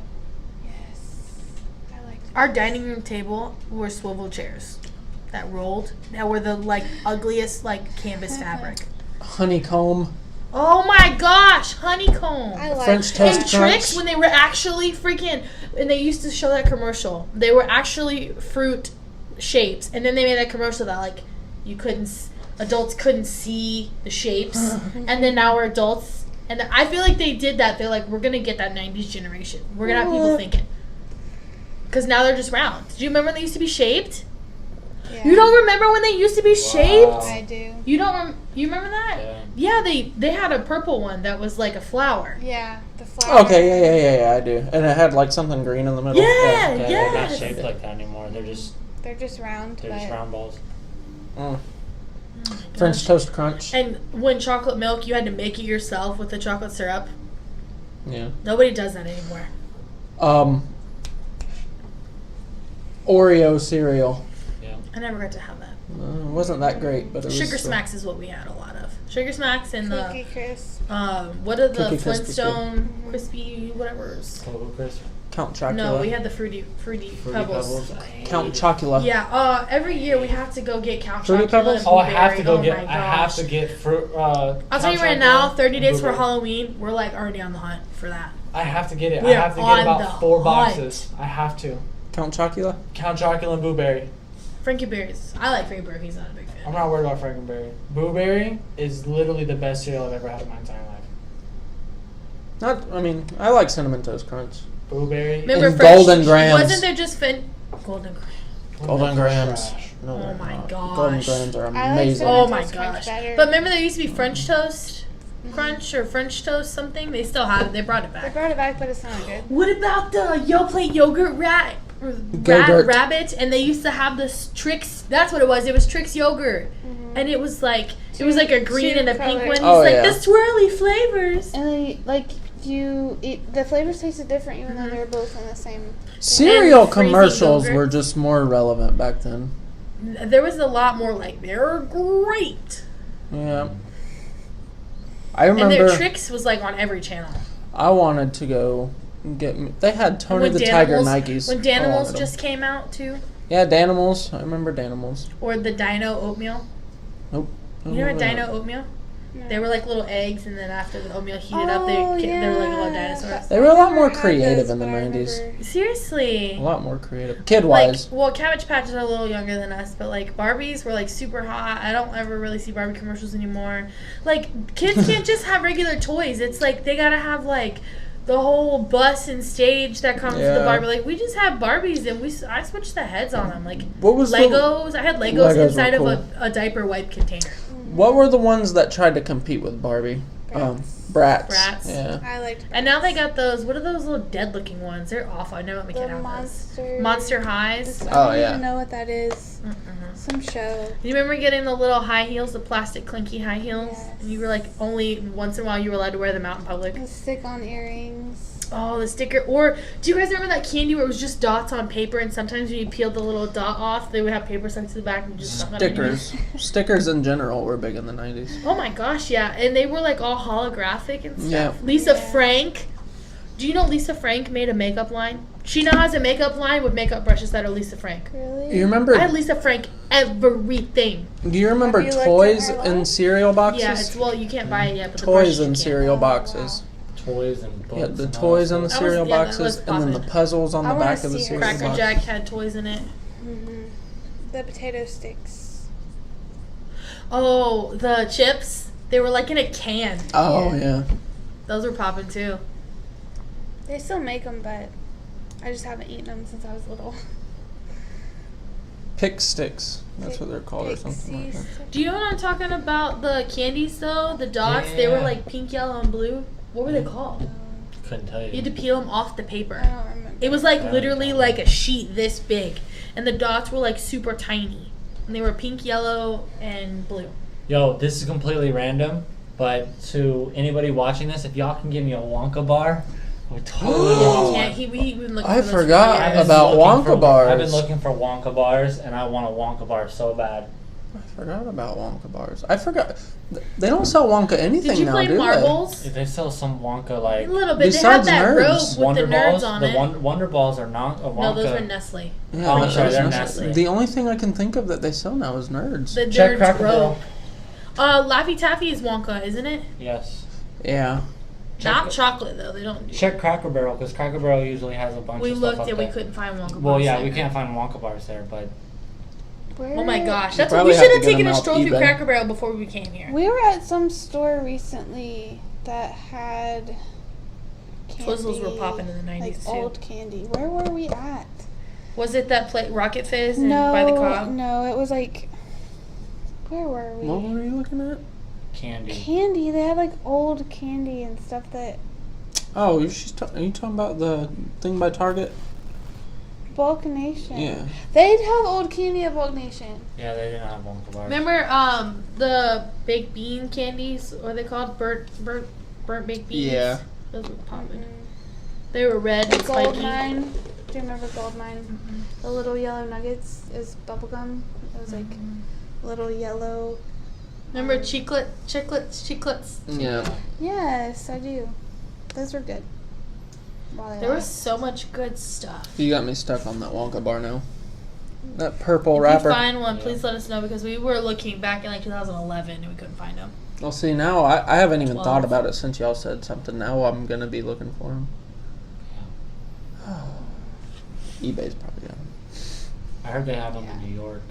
S4: Yes. I like
S2: Our dining room table were swivel chairs that rolled. That were the like ugliest like canvas fabric.
S1: Honeycomb.
S2: Oh my gosh, honeycomb.
S4: I like
S1: French
S4: that.
S1: toast
S2: And
S1: crunch.
S2: Tricks when they were actually freaking, and they used to show that commercial. They were actually fruit shapes, and then they made that commercial that like you couldn't, adults couldn't see the shapes, and then now we're adults, and I feel like they did that. They're like, we're gonna get that '90s generation. We're gonna have people thinking, because now they're just round. Do you remember when they used to be shaped?
S4: Yeah.
S2: You don't remember when they used to be shaped?
S4: I do.
S2: You don't. You remember that?
S3: Yeah.
S2: Yeah, they had a purple one that was like a flower.
S4: Yeah, the flower.
S1: Okay, yeah, I do. And it had like something green in the middle.
S2: Yeah,
S3: They're
S2: yes.
S3: not shaped like that anymore. They're just
S4: round.
S3: round balls.
S1: Mm. French toast crunch.
S2: And when chocolate milk, you had to make it yourself with the chocolate syrup.
S1: Yeah.
S2: Nobody does that anymore.
S1: Oreo cereal.
S3: Yeah.
S2: I never got to have that.
S1: It wasn't that great, but it was
S2: Sugar Smacks is what we had a lot of. Sugar Smacks and
S4: Cookie
S2: the
S4: Crisp.
S2: what are the
S1: Cookie Crisp is
S2: Flintstone crispy whatever's.
S3: Cocoa Crisp.
S1: Count Chocula.
S2: No, we had the fruity pebbles.
S1: Count Chocula.
S2: Yeah, every year we have to go get Count
S1: Fruity
S2: Chocula.
S1: Pebbles?
S2: and
S3: Oh, I have to go
S2: Blueberry.
S3: get.
S2: Oh my
S3: I have
S2: gosh.
S3: to get fruit.
S2: I'll tell you right now, 30 days for Halloween, we're like already on the hunt for that.
S3: I have to get it.
S2: We
S3: I
S2: are
S3: have to
S2: on
S3: get
S2: the
S3: about 4
S2: hunt.
S3: boxes. I have to.
S1: Count Chocula.
S3: Count Chocula and Blueberry.
S2: Frankenberries. I like Frankenberry. He's not a big fan.
S3: I'm not worried about Frankenberry. Blueberry is literally the best cereal I've ever had in my entire life.
S1: I like Cinnamon Toast Crunch.
S3: Blueberry.
S2: Remember
S1: And
S2: French-
S1: Golden Grams.
S2: Wasn't there just Golden Grams?
S1: Golden Grams.
S3: Trash.
S1: No,
S2: Oh
S1: they're
S2: my
S1: not.
S2: gosh.
S1: Golden Grams are
S4: I like
S1: amazing.
S4: Cinnamon
S2: Oh my
S4: Toast Crunch
S2: gosh.
S4: better.
S2: But remember there used to be French Toast Crunch or French Toast something? They still have it. They brought it
S4: They
S2: back.
S4: brought it back, but it's not good.
S2: What about the Yoplait yogurt
S1: Go-Gurt.
S2: rabbit? And they used to have this Trix. That's what it was. It was Trix yogurt, and it was like a green
S4: two
S2: and a pink
S4: colors.
S2: one.
S1: Oh,
S2: He's
S1: yeah.
S2: like the swirly flavors.
S4: And they, the flavors tasted different even though they were both in the same.
S1: Cereal
S2: And freezing
S1: commercials
S2: yogurt.
S1: were just more relevant back then.
S2: There was a lot more like they're great,
S1: Yeah. I
S2: and
S1: remember
S2: their Trix was like on every channel.
S1: I wanted to go get. They had Tony the Tiger Nikes.
S2: When
S1: I
S2: Danimals
S1: wanted them.
S2: just came out too,
S1: Yeah, Danimals. I remember Danimals.
S2: or the Dino oatmeal.
S1: Nope.
S2: You know Dino oatmeal?
S4: No.
S2: They were like little eggs, and then after the oatmeal heated up, they were like little dinosaurs.
S1: They were a lot more
S4: I never had
S1: creative
S4: those,
S1: in the
S4: but I
S1: 90s.
S4: remember-
S2: Seriously.
S1: A lot more creative.
S2: Like,
S1: Kid-wise.
S2: well, Cabbage Patches are a little younger than us, but like Barbies were like super hot. I don't ever really see Barbie commercials anymore. Like, kids can't just have regular toys. It's like they gotta have like the whole bus and stage that comes with the
S1: Yeah.
S2: Barbie. Like, we just have Barbies, and I switched the heads on them. Like
S1: What was the-
S2: Legos. I had Legos
S1: Legos were
S2: inside
S1: cool.
S2: of a diaper wipe container.
S1: What were the ones that tried to compete with Barbie? Bratz.
S2: Bratz.
S1: Yeah.
S4: I liked.
S2: And now they got those. What are those little dead-looking ones? They're awful. I never let my kid
S4: the
S2: have
S4: monster.
S2: those. Monster Highs.
S4: I
S1: Oh,
S4: don't
S1: yeah.
S4: even know what that is.
S2: Mm-mm.
S4: Some show.
S2: You remember getting the little high heels, the plastic clinky high heels?
S4: Yes.
S2: And you were like, only once in a while you were allowed to wear them out in public.
S4: The stick-on earrings.
S2: Oh, the sticker. Or do you guys remember that candy where it was just dots on paper, and sometimes when you peeled the little dot off, they would have paper stuck to the back and you just stuck it underneath?
S1: Stickers. Stickers in general were big in the 90s.
S2: Oh my gosh, yeah. And they were like all holographic and stuff.
S1: Yeah.
S2: Lisa
S4: Yeah.
S2: Frank. Do you know Lisa Frank made a makeup line? She now has a makeup line with makeup brushes that are Lisa Frank.
S4: Really?
S1: You remember?
S2: I had Lisa Frank everything.
S1: Do you remember
S4: Have you looked at
S1: toys
S4: her
S1: in
S4: life?
S1: cereal boxes?
S2: Yeah, it's well, you can't buy it yet, but the
S1: Toys
S2: brushes
S1: in
S2: you
S1: cereal
S4: Oh,
S1: boxes.
S3: Toys and books.
S1: Yeah, the
S3: and all
S1: toys
S3: that
S1: in the
S3: stuff.
S1: cereal
S2: yeah, that
S1: boxes,
S2: was
S1: and then the
S2: poppin'.
S1: puzzles on
S4: I
S1: the
S4: wanna
S1: back of the
S4: see her.
S1: cereal
S2: Cracker
S1: box.
S2: Jack had toys in it.
S4: Mm-hmm. The potato sticks.
S2: Oh, the chips. They were like in a can.
S1: Oh
S4: Yeah.
S1: yeah.
S2: Those were popping too.
S4: They still make them, but I just haven't eaten them since I was little.
S1: Pick sticks. That's what they're called, or something like that.
S2: Do you know what I'm talking about? The candies though, the dots. They were
S3: Yeah.
S2: like pink, yellow, and blue. What were they called?
S3: Couldn't tell you.
S2: You had to peel them off the
S4: I
S2: paper.
S4: don't remember.
S2: It was like
S3: Yeah.
S2: literally like a sheet this big, and the dots were like super tiny, and they were pink, yellow, and blue.
S3: Yo, this is completely random, but to anybody watching this, if y'all can give me a Wonka bar, I would totally
S2: Yeah,
S3: want
S2: he
S3: one.
S2: can't. We've been looking
S1: I
S2: for this for
S1: forgot
S2: years.
S3: I've been
S1: about
S3: looking
S1: Wonka bars.
S3: I've been looking for Wonka bars, and I want a Wonka bar so bad.
S1: I forgot about Wonka bars. I forgot. They don't sell Wonka anything
S2: Did you
S1: now,
S2: play
S1: do
S2: marbles?
S3: They sell some Wonka
S2: A
S3: like
S2: little bit. They had
S1: Besides
S2: that
S1: Nerds.
S2: robe with
S3: Wonder
S2: the nerds
S3: Balls.
S2: on
S3: The
S2: it.
S3: Wonder Balls are not a Wonka.
S2: No, those were Nestle.
S1: they?
S3: Oh, I'm sorry, they're
S1: that's-
S3: Nestle.
S1: The only thing I can think of that they sell now is Nerds.
S2: The
S3: Check
S2: nerds
S3: Cracker
S2: robe.
S3: Barrel.
S2: Laffy Taffy is Wonka, isn't it?
S3: Yes.
S1: Yeah.
S2: Not chocolate though. They don't. Do.
S3: Check Cracker Barrel because Cracker Barrel usually has a bunch
S2: We
S3: of stuff
S2: looked
S3: up
S2: and
S3: there.
S2: we couldn't find Wonka.
S3: Well,
S2: bars
S3: yeah,
S2: there.
S3: we can't find Wonka bars there, but
S4: Where-
S2: Oh my gosh,
S1: You
S2: that's what
S1: probably
S2: we
S1: have
S2: should
S1: to
S2: have
S1: get
S2: taken
S1: them
S2: a
S1: off
S2: stroll through
S1: eBay.
S2: Cracker Barrel before we came here.
S4: We were at some store recently that had candy.
S2: Twizzlers were popping in the 90s
S4: like
S2: too.
S4: old candy. Where were we at?
S2: Was it that Rocket Fizz and
S4: No,
S2: by the Cobb?
S4: no, it was like. Where were we?
S1: What were you looking at?
S3: candy.
S4: Candy. They had like old candy and stuff that.
S1: Oh, are you talking about the thing by Target?
S4: Bulk Nation.
S1: Yeah.
S4: They'd have old candy at Bulk Nation.
S3: Yeah, they didn't have Wonka bars.
S2: Remember the baked bean candies? What are they called? Burnt baked beans?
S1: Yeah.
S2: Those were popping. They were red and spiky.
S4: Goldmine. Do you remember Goldmine? The little yellow nuggets is bubblegum. It was like little yellow.
S2: Remember chiclets?
S1: Yeah.
S4: Yes, I do. Those were good.
S2: There was so much good stuff.
S1: You got me stuck on that Wonka bar now. That purple
S2: If
S1: wrapper.
S2: you find one, please let us know because we were looking back in like 2011 and we couldn't find them.
S1: Well, see, now I haven't even
S2: 12.
S1: thought about it since y'all said something. Now I'm going to be looking for them. eBay's probably got them.
S3: I heard they have them in New York.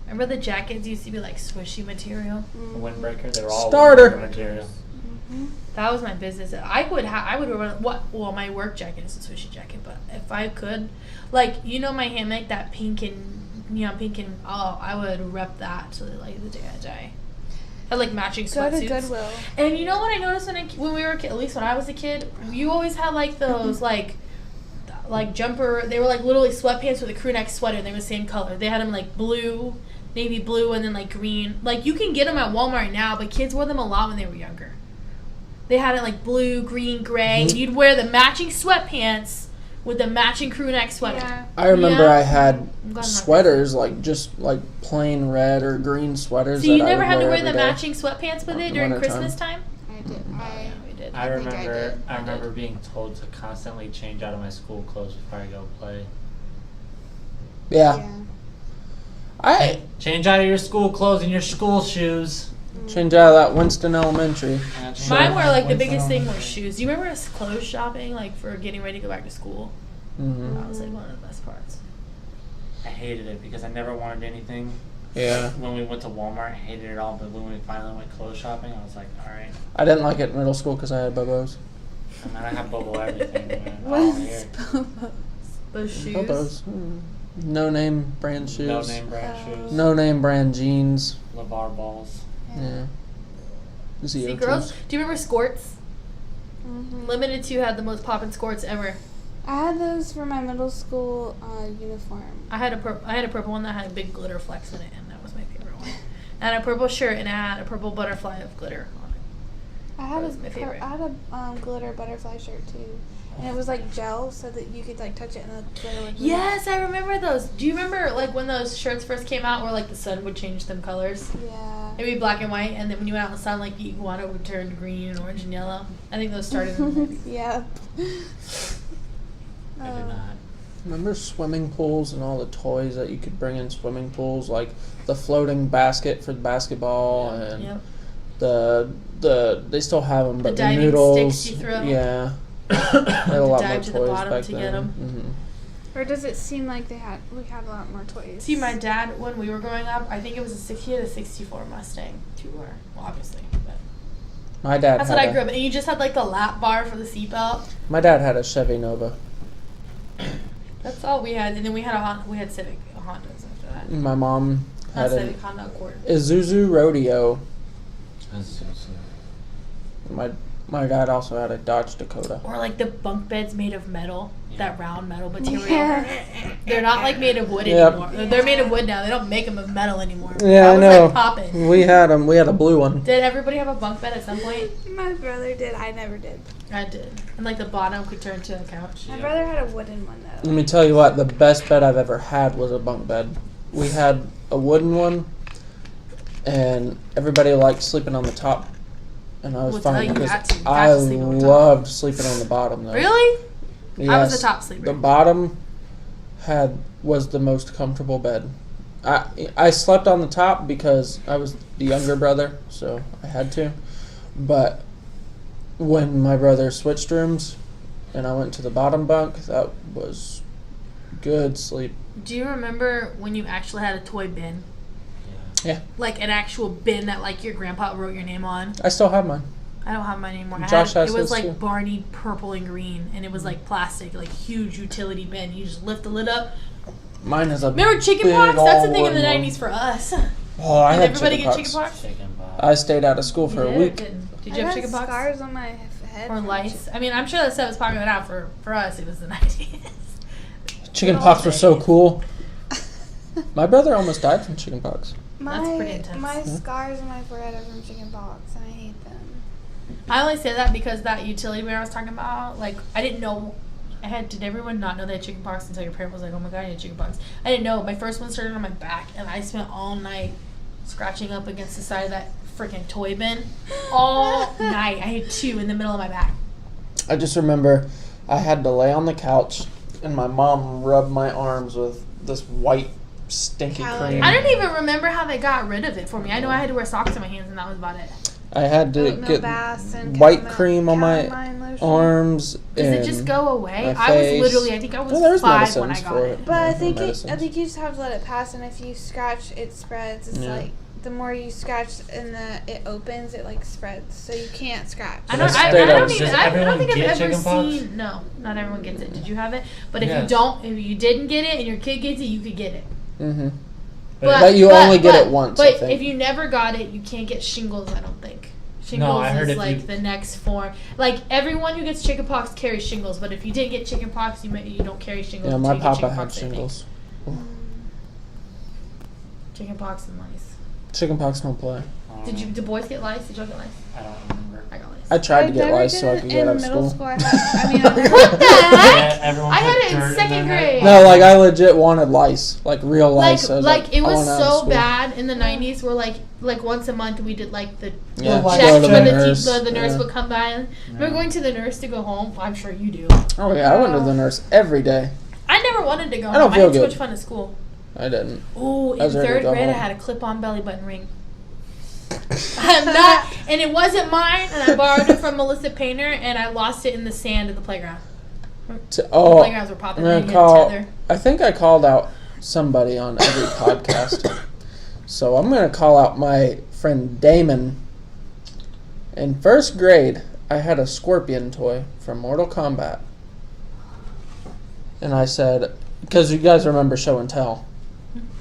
S2: Remember the jackets used to be like swishy material?
S3: The windbreaker, they were all
S1: Starter.
S3: windbreaker material.
S2: That was my business. I would run my work jacket is a swishy jacket, but if I could, like, you know my hammock, that pink and neon pink and I would rep that to like the day I die. I had like matching
S4: Go to
S2: sweatsuits.
S4: Goodwill.
S2: And you know what I noticed when we were a kid, at least when I was a kid, you always had like those like jumper. They were like literally sweatpants with a crew neck sweater. And they were the same color. They had them like blue, navy blue, and then like green. Like you can get them at Walmart now, but kids wore them a lot when they were younger. They had it like blue, green, gray. And you'd wear the matching sweatpants with the matching crew neck sweater.
S4: Yeah.
S1: I remember
S2: Yeah.
S1: I had
S2: I'm glad I'm not
S1: sweaters, like just like plain red or green sweaters.
S2: So you
S1: that I
S2: never
S1: would
S2: had to wear
S1: every
S2: the
S1: day.
S2: matching sweatpants with it
S1: In
S2: during
S1: wintertime.
S2: Christmas time?
S4: I did.
S2: We did.
S3: I
S4: think I
S3: remember.
S4: did.
S3: I remember being told to constantly change out of my school clothes before I go play.
S1: Yeah. I
S3: Change out of your school clothes and your school shoes.
S1: changed out of that Winston Elementary.
S2: Mine were like the biggest thing was shoes. Do you remember us clothes shopping like for getting ready to go back to school?
S1: Mm-hmm.
S2: That was like one of the best parts.
S3: I hated it because I never wanted anything.
S1: Yeah.
S3: When we went to Walmart, I hated it all. But when we finally went clothes shopping, I was like, all right.
S1: I didn't like it in middle school because I had Bobos.
S3: And then I have Bobo everything. Man. All here.
S2: Those shoes.
S1: Bobos. No name brand shoes.
S3: No name brand shoes.
S1: No name brand jeans.
S3: LeVar balls.
S1: Yeah.
S2: See,
S1: Zero
S2: girls,
S1: twos.
S2: do you remember skorts?
S4: Mm-hmm.
S2: Limited 2 had the most poppin' skorts ever.
S4: I had those for my middle school uniform.
S2: I had a purple one that had a big glitter flecks in it, and that was my favorite one. I had a purple shirt, and I had a purple butterfly of glitter on it.
S4: I had
S2: That was my favorite.
S4: a glitter butterfly shirt too, and it was like gel so that you could like touch it and the glitter would move.
S2: Yes, I remember those. Do you remember like when those shirts first came out, where like the sun would change them colors?
S4: Yeah.
S2: It'd be black and white, and then when you went out in the sun, like the iguana would turn green and orange and yellow. I think those started in the 90s.
S4: Yeah.
S3: I did not.
S1: Remember swimming pools and all the toys that you could bring in swimming pools, like the floating basket for basketball and
S2: Yep.
S1: the they still have them, but the
S2: diving
S1: noodles.
S2: sticks you throw.
S1: Yeah. They had a lot more
S2: dive to the
S1: toys
S2: bottom
S1: back
S2: to
S1: then.
S2: get 'em.
S1: Mm-hmm.
S4: Or does it seem like we had a lot more toys?
S2: See, my dad, when we were growing up, I think it was he had a 64 Mustang Tourer. Well, obviously, but
S1: My dad
S2: that's
S1: had
S2: what I grew up. And you just had like the lap bar for the seatbelt.
S1: My dad had a Chevy Nova.
S2: That's all we had. And then we had Civic Hondas after that.
S1: My mom
S2: Not
S1: had an
S2: Civic, Honda Accord.
S1: Isuzu Rodeo. My dad also had a Dodge Dakota.
S2: Or like the bunk beds made of metal, that round metal material.
S4: Yeah.
S2: They're not like made of wood
S1: Yep.
S2: anymore. They're made of wood now. They don't make them of metal anymore.
S1: Yeah, I
S2: that was
S1: know.
S2: like poppin'.
S1: We had them. We had a blue one.
S2: Did everybody have a bunk bed at some point?
S4: My brother did. I never did.
S2: I did. And like the bottom could turn to a couch.
S4: My brother had a wooden one though.
S1: Let me tell you what, the best bed I've ever had was a bunk bed. We had a wooden one, and everybody liked sleeping on the top. And I was
S2: Well,
S1: fine
S2: you
S1: because
S2: got to
S1: I
S2: sleep on top.
S1: loved sleeping on the bottom though.
S2: Really? I was
S1: Yes,
S2: a top sleeper.
S1: The bottom was the most comfortable bed. I slept on the top because I was the younger brother, so I had to. But when my brother switched rooms and I went to the bottom bunk, that was good sleep.
S2: Do you remember when you actually had a toy bin?
S1: Yeah.
S2: Like an actual bin that like your grandpa wrote your name on?
S1: I still have mine.
S2: I don't have mine anymore.
S1: Josh has
S2: it was
S1: his
S2: like
S1: too.
S2: Barney purple and green, and it was like plastic, like huge utility bin. You just lift the lid up.
S1: Mine is a
S2: Remember chicken
S1: big
S2: pox? That's the thing in the
S1: all-in-one.
S2: 90s for us.
S1: Oh, I
S2: Did
S1: had
S2: everybody
S1: chicken
S2: get chicken pox?
S3: Chicken pox.
S1: I stayed out of school for a
S2: did or
S1: week.
S2: didn't? Did
S4: I
S2: you have
S4: got
S2: chickenpox?
S4: scars on my head.
S2: Or
S4: from
S2: lice? I mean, I'm sure that stuff was popular now. For us, it was the 90s.
S1: Chickenpox was so cool. My brother almost died from chickenpox.
S2: That's pretty intense.
S4: My scars on my forehead are from chickenpox, and I hate them.
S2: I only say that because that utility man I was talking about, like, I didn't know. Did everyone not know they had chickenpox until your parent was like, oh my god, you had chickenpox? I didn't know. My first one started on my back, and I spent all night scratching up against the side of that freaking toy bin. All night. I had 2 in the middle of my back.
S1: I just remember I had to lay on the couch and my mom rubbed my arms with this white stinky cream.
S2: I don't even remember how they got rid of it for me. I know I had to wear socks in my hands, and that was about it.
S1: I had to
S4: Oatmeal
S1: get
S4: baths and
S1: white cream on my
S4: calamine lotion.
S1: arms.
S2: Does it just go away? I was literally, I think I was 5 when I got it.
S4: But I think
S1: medicines.
S4: I think you just have to let it pass, and if you scratch, it spreads. It's like the more you scratch and it opens, it like spreads. So you can't scratch.
S2: I don't think I've ever seen. No, not everyone gets it. Did you have it? But if you didn't get it, and your kid gets it, you could get it.
S1: Mm-hmm. But you only get it once.
S2: But
S1: I think.
S2: if you never got it, you can't get shingles. I don't think. Shingles
S3: No, I heard
S2: is like the next form. Like everyone who gets chickenpox carries shingles, but if you didn't get chickenpox, you don't carry shingles.
S1: Yeah,
S2: until
S1: my
S2: you get
S1: papa had
S2: chickenpox, I think.
S1: shingles.
S2: Chickenpox and lice.
S1: Chickenpox don't play.
S2: Did the boys get lice? Did y'all get lice?
S3: I don't remember.
S2: I got lice.
S1: I tried to get lice so I could get out of school.
S2: What the heck?
S3: Everyone
S2: I had
S3: put
S2: it in
S3: dirt
S2: 2nd grade.
S1: No, like I legit wanted lice, like real lice.
S2: Like it
S1: I
S2: was
S1: want out of
S2: so
S1: school.
S2: bad in the 90s where like once a month we did like the
S1: Yeah,
S3: Well,
S2: checks
S3: go to
S2: where
S3: the
S2: the nurse
S1: yeah.
S2: would come by. And remember going to the nurse to go home? Well, I'm sure you do.
S1: Oh yeah, I went to the nurse every day.
S2: I never wanted to go home.
S1: I don't feel
S2: had too
S1: good.
S2: much fun at school.
S1: I didn't.
S2: Ooh, in
S1: I was ready to
S2: 3rd
S1: go
S2: grade I
S1: home.
S2: had a clip-on belly button ring. I'm not, and it wasn't mine, and I borrowed it from Melissa Painter, and I lost it in the sand of the playground. The playgrounds were popping.
S1: I think I called out somebody on every podcast. So I'm going to call out my friend Damon. In 1st grade, I had a scorpion toy from Mortal Kombat. And I said, because you guys remember Show and Tell,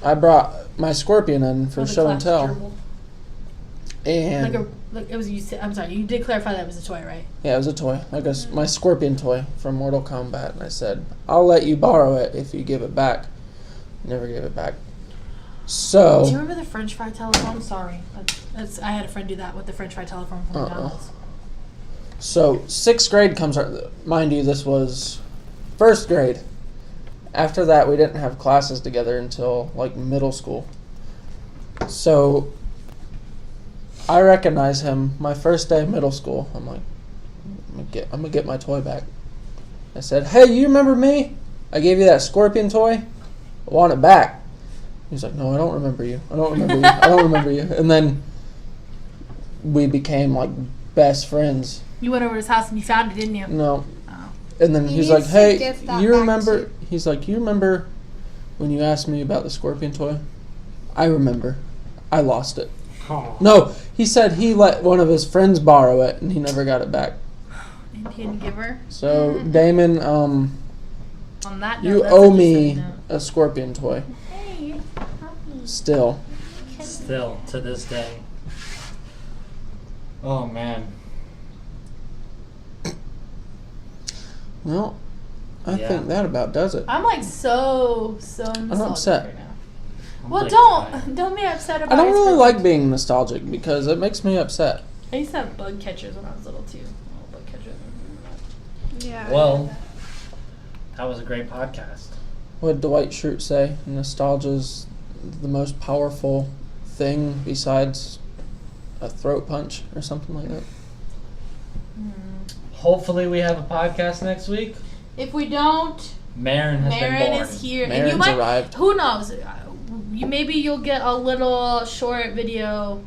S1: I brought my scorpion in for Show and Tell. And
S2: it was. I'm sorry. You did clarify that it was a toy, right?
S1: yeah, it was a toy, like my scorpion toy from Mortal Kombat. And I said, I'll let you borrow it if you give it back. Never gave it back. So.
S2: Do you remember the French fry telephone? Sorry, I had a friend do that with the French fry telephone from McDonald's.
S1: So 6th grade comes. Mind you, this was 1st grade. After that, we didn't have classes together until like middle school. So I recognize him my first day of middle school. I'm like, I'm gonna get my toy back. I said, hey, you remember me? I gave you that scorpion toy. I want it back. He's like, no, I don't remember you. I don't remember you. I don't remember you. And then we became like best friends.
S2: You went over to his house and you found it, didn't you?
S1: No.
S2: Oh.
S1: And then
S4: He
S1: he's like,
S4: needs to
S1: hey,
S4: give that
S1: you
S4: back
S1: remember?
S4: to-
S1: He's like, you remember when you asked me about the scorpion toy? I remember. I lost it.
S3: Oh.
S1: No, he said he let one of his friends borrow it and he never got it back.
S2: And he didn't give her.
S1: So Damon,
S2: On that note,
S1: you
S2: that's
S1: owe
S2: a
S1: me
S2: decent note.
S1: a scorpion toy.
S2: Hey,
S1: Still.
S3: Still to this day. Oh man.
S1: Well, I
S3: Yeah.
S1: think that about does it.
S2: I'm like so nostalgic
S1: upset.
S2: right now.
S3: I'm
S2: Well,
S3: like
S2: don't be upset about it.
S1: I don't
S2: It's
S1: really
S2: perfect.
S1: like being nostalgic because it makes me upset.
S2: I used to have bug catchers when I was little too. Little bug catchers.
S4: Yeah.
S3: Well, that was a great podcast.
S1: What did Dwight Schrute say? Nostalgia's the most powerful thing besides a throat punch or something like that.
S3: Hopefully we have a podcast next week.
S2: If we don't,
S3: Maryn has been
S2: Maryn
S3: born.
S2: is here, and
S1: Maryn's
S2: you might.
S1: arrived.
S2: Who knows? Maybe you'll get a little short video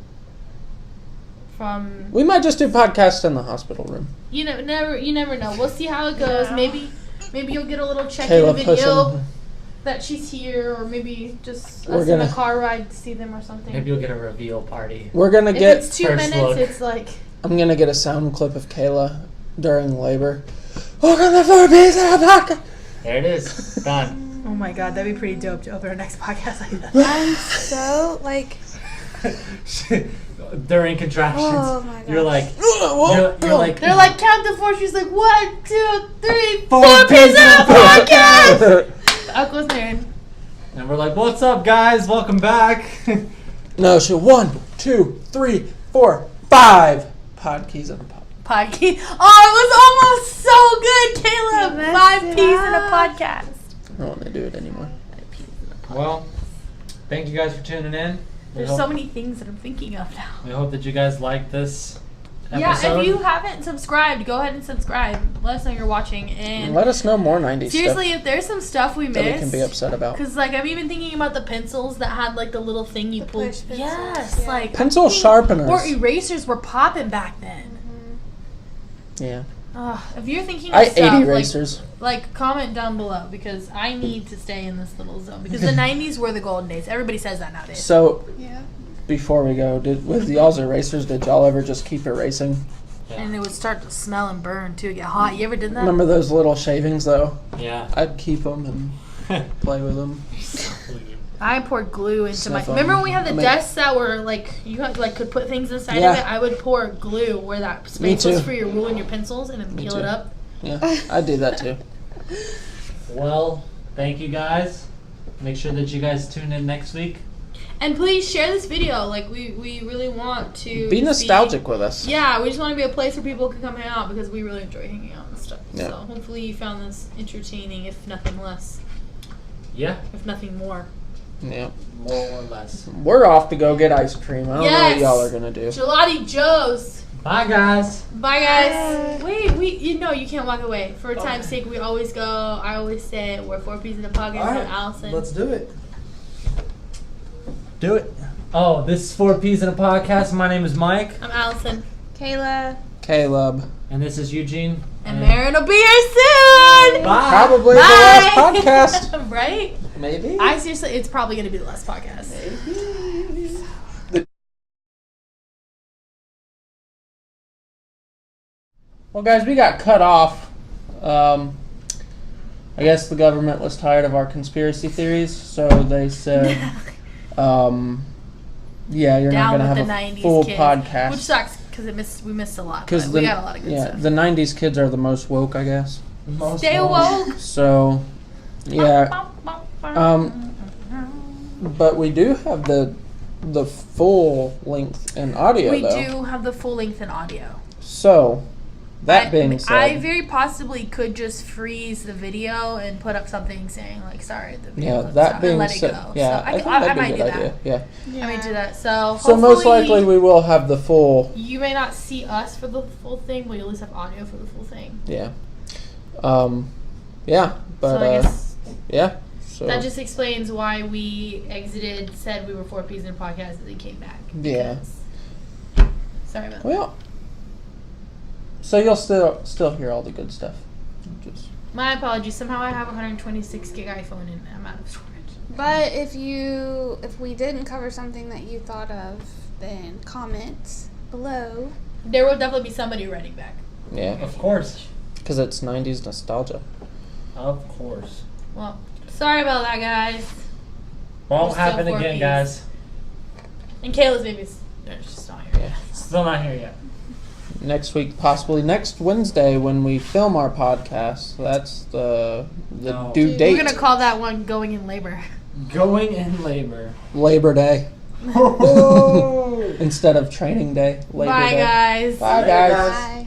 S2: from.
S1: We might just do podcasts in the hospital room.
S2: You never know. We'll see how it goes.
S4: Yeah.
S2: Maybe you'll get a little check-in
S1: Kayla
S2: video
S1: pushing.
S2: that she's here, or maybe just
S1: We're
S2: us in a
S1: gonna-
S2: car ride to see them or something.
S3: Maybe you'll get a reveal party.
S1: We're gonna
S2: If
S1: get.
S2: it's 2
S3: first
S2: minutes,
S3: look.
S2: it's like.
S1: I'm gonna get a sound clip of Kayla during labor. Welcome to FourPeasInAPodcast.
S3: There it is. Done.
S2: Oh my god, that'd be pretty dope to open our next podcast like that.
S4: I'm so like
S3: during contractions.
S4: Oh my
S3: You're
S4: gosh.
S3: like, you're like,
S2: They're like, count to 4. She's like, 1, 2, 3, 4
S3: Four
S2: Peas in
S3: Peas
S2: a Podcast. Uncle's Maryn.
S3: and we're like, what's up, guys? Welcome back.
S1: No, she 1, 2, 3, 4, 5 podkeys in a pod.
S2: Podcast. Oh, it was almost so good, Caleb.
S4: You
S2: 5
S4: messed
S2: Peas
S4: it
S2: in a
S4: up.
S2: podcast.
S1: I don't want to do it anymore.
S3: Well, thank you guys for tuning in.
S2: There's so many things that I'm thinking of now.
S3: We hope that you guys like this episode.
S2: Yeah, if you haven't subscribed, go ahead and subscribe. Let us know you're watching. And
S1: Let us know more 90s
S2: seriously,
S1: stuff
S2: if there's some stuff we
S1: that we
S2: missed,
S1: can be upset about.
S2: because like I'm even thinking about the pencils that had like the little thing you
S4: The
S2: pulled.
S4: push pencils,
S2: Yes,
S4: yeah.
S2: like
S1: Pencil sharpeners.
S2: or erasers were popping back then.
S1: Yeah.
S2: If you're thinking of
S1: I
S2: stuff,
S1: ate erasers.
S2: like comment down below because I need to stay in this little zone because the 90s were the golden days. Everybody says that nowadays.
S1: So,
S4: Yeah.
S1: before we go, with y'all's erasers, did y'all ever just keep erasing?
S2: And it would start to smell and burn too, get hot. You ever did that?
S1: Remember those little shavings, though?
S3: Yeah.
S1: I'd keep them and play with them.
S2: I poured glue into my.
S1: Sniff 'em.
S2: Remember when we had the
S1: I mean-
S2: desks that were like you had like could put things inside
S1: Yeah.
S2: of it? I would pour glue where that
S1: Me
S2: space was
S1: too.
S2: for your rule and your pencils, and then
S1: Me
S2: peel
S1: too.
S2: it up.
S1: Yeah, I'd do that too.
S3: Well, thank you guys. Make sure that you guys tune in next week.
S2: And please share this video. Like we really want to
S1: Be nostalgic with us.
S2: Yeah, we just want to be a place where people can come hang out because we really enjoy hanging out and stuff.
S1: Yeah.
S2: So hopefully you found this entertaining, if nothing less,
S3: Yeah.
S2: if nothing more.
S1: Yeah.
S3: More or less.
S1: We're off to go get ice cream. I don't know what
S2: Yes.
S1: y'all are going to do.
S2: Gelati Joe's.
S3: Bye, guys.
S2: Bye guys. Wait, you can't walk away. For time's sake, we always go. I always say it. We're 4 Peas in a Podcast.
S5: All right,
S2: I'm Allison.
S5: let's do it.
S1: Do it.
S3: Oh, this is 4 Peas in a Podcast. My name is Mike.
S2: I'm Allison.
S4: Kayla.
S1: Caleb.
S3: And this is Eugene.
S2: And Maryn will be here soon.
S3: Bye.
S1: Probably the last podcast.
S2: Right?
S1: Maybe.
S2: I seriously, it's probably going to be the last podcast.
S1: Well, guys, we got cut off. I guess the government was tired of our conspiracy theories, so they said, yeah, you're
S2: Down
S1: not going to
S2: with
S1: have
S2: the
S1: a
S2: 90s
S1: full
S2: kids,
S1: podcast.
S2: which sucks because we missed a lot.
S1: Because
S2: But we got a lot of good stuff.
S1: the 90s kids are the most woke, I guess.
S2: Stay woke.
S1: So, yeah. But we do have the full length in audio,
S2: We
S1: though.
S2: do have the full length in audio.
S1: So, that being said,
S2: I very possibly could just freeze the video and put up something saying like, "Sorry, the video
S1: yeah,
S2: clips
S1: that
S2: out,"
S1: being
S2: and let
S1: said,
S2: it go.
S1: yeah,
S2: So
S1: I think
S2: I
S1: that'd be
S2: might
S1: a
S2: do
S1: good
S2: that.
S1: idea. Yeah.
S2: I might do that. So
S1: So most
S2: hopefully
S1: likely we will have the full.
S2: you may not see us for the full thing, but you at least have audio for the full thing.
S1: Yeah. Yeah, but
S2: so I guess
S1: yeah. So
S2: that just explains why we exited, said we were 4 Peas in a Podcast, and then came back.
S1: Yeah.
S2: Because- Sorry about that.
S1: well. So you'll still hear all the good stuff. Just
S2: My apologies. Somehow I have a 126 gig iPhone and I'm out of storage.
S4: But if we didn't cover something that you thought of, then comment below.
S2: There will definitely be somebody writing back.
S1: yeah,
S3: Of course.
S1: because it's 90s nostalgia.
S3: Of course.
S2: Well, sorry about that, guys.
S3: Won't
S2: We're still
S3: happen
S2: 4
S3: again,
S2: Ps.
S3: guys.
S2: And Kayla's baby's just not here.
S1: Yeah.
S3: Still not here yet.
S1: Next week, possibly next Wednesday when we film our podcast. That's the
S3: No.
S1: due date.
S2: We're gonna call that one "Going in Labor."
S3: Going in labor.
S1: Labor Day instead of Training Day. Labor
S2: Bye,
S1: Day.
S2: guys.
S1: Bye, guys.
S4: Bye.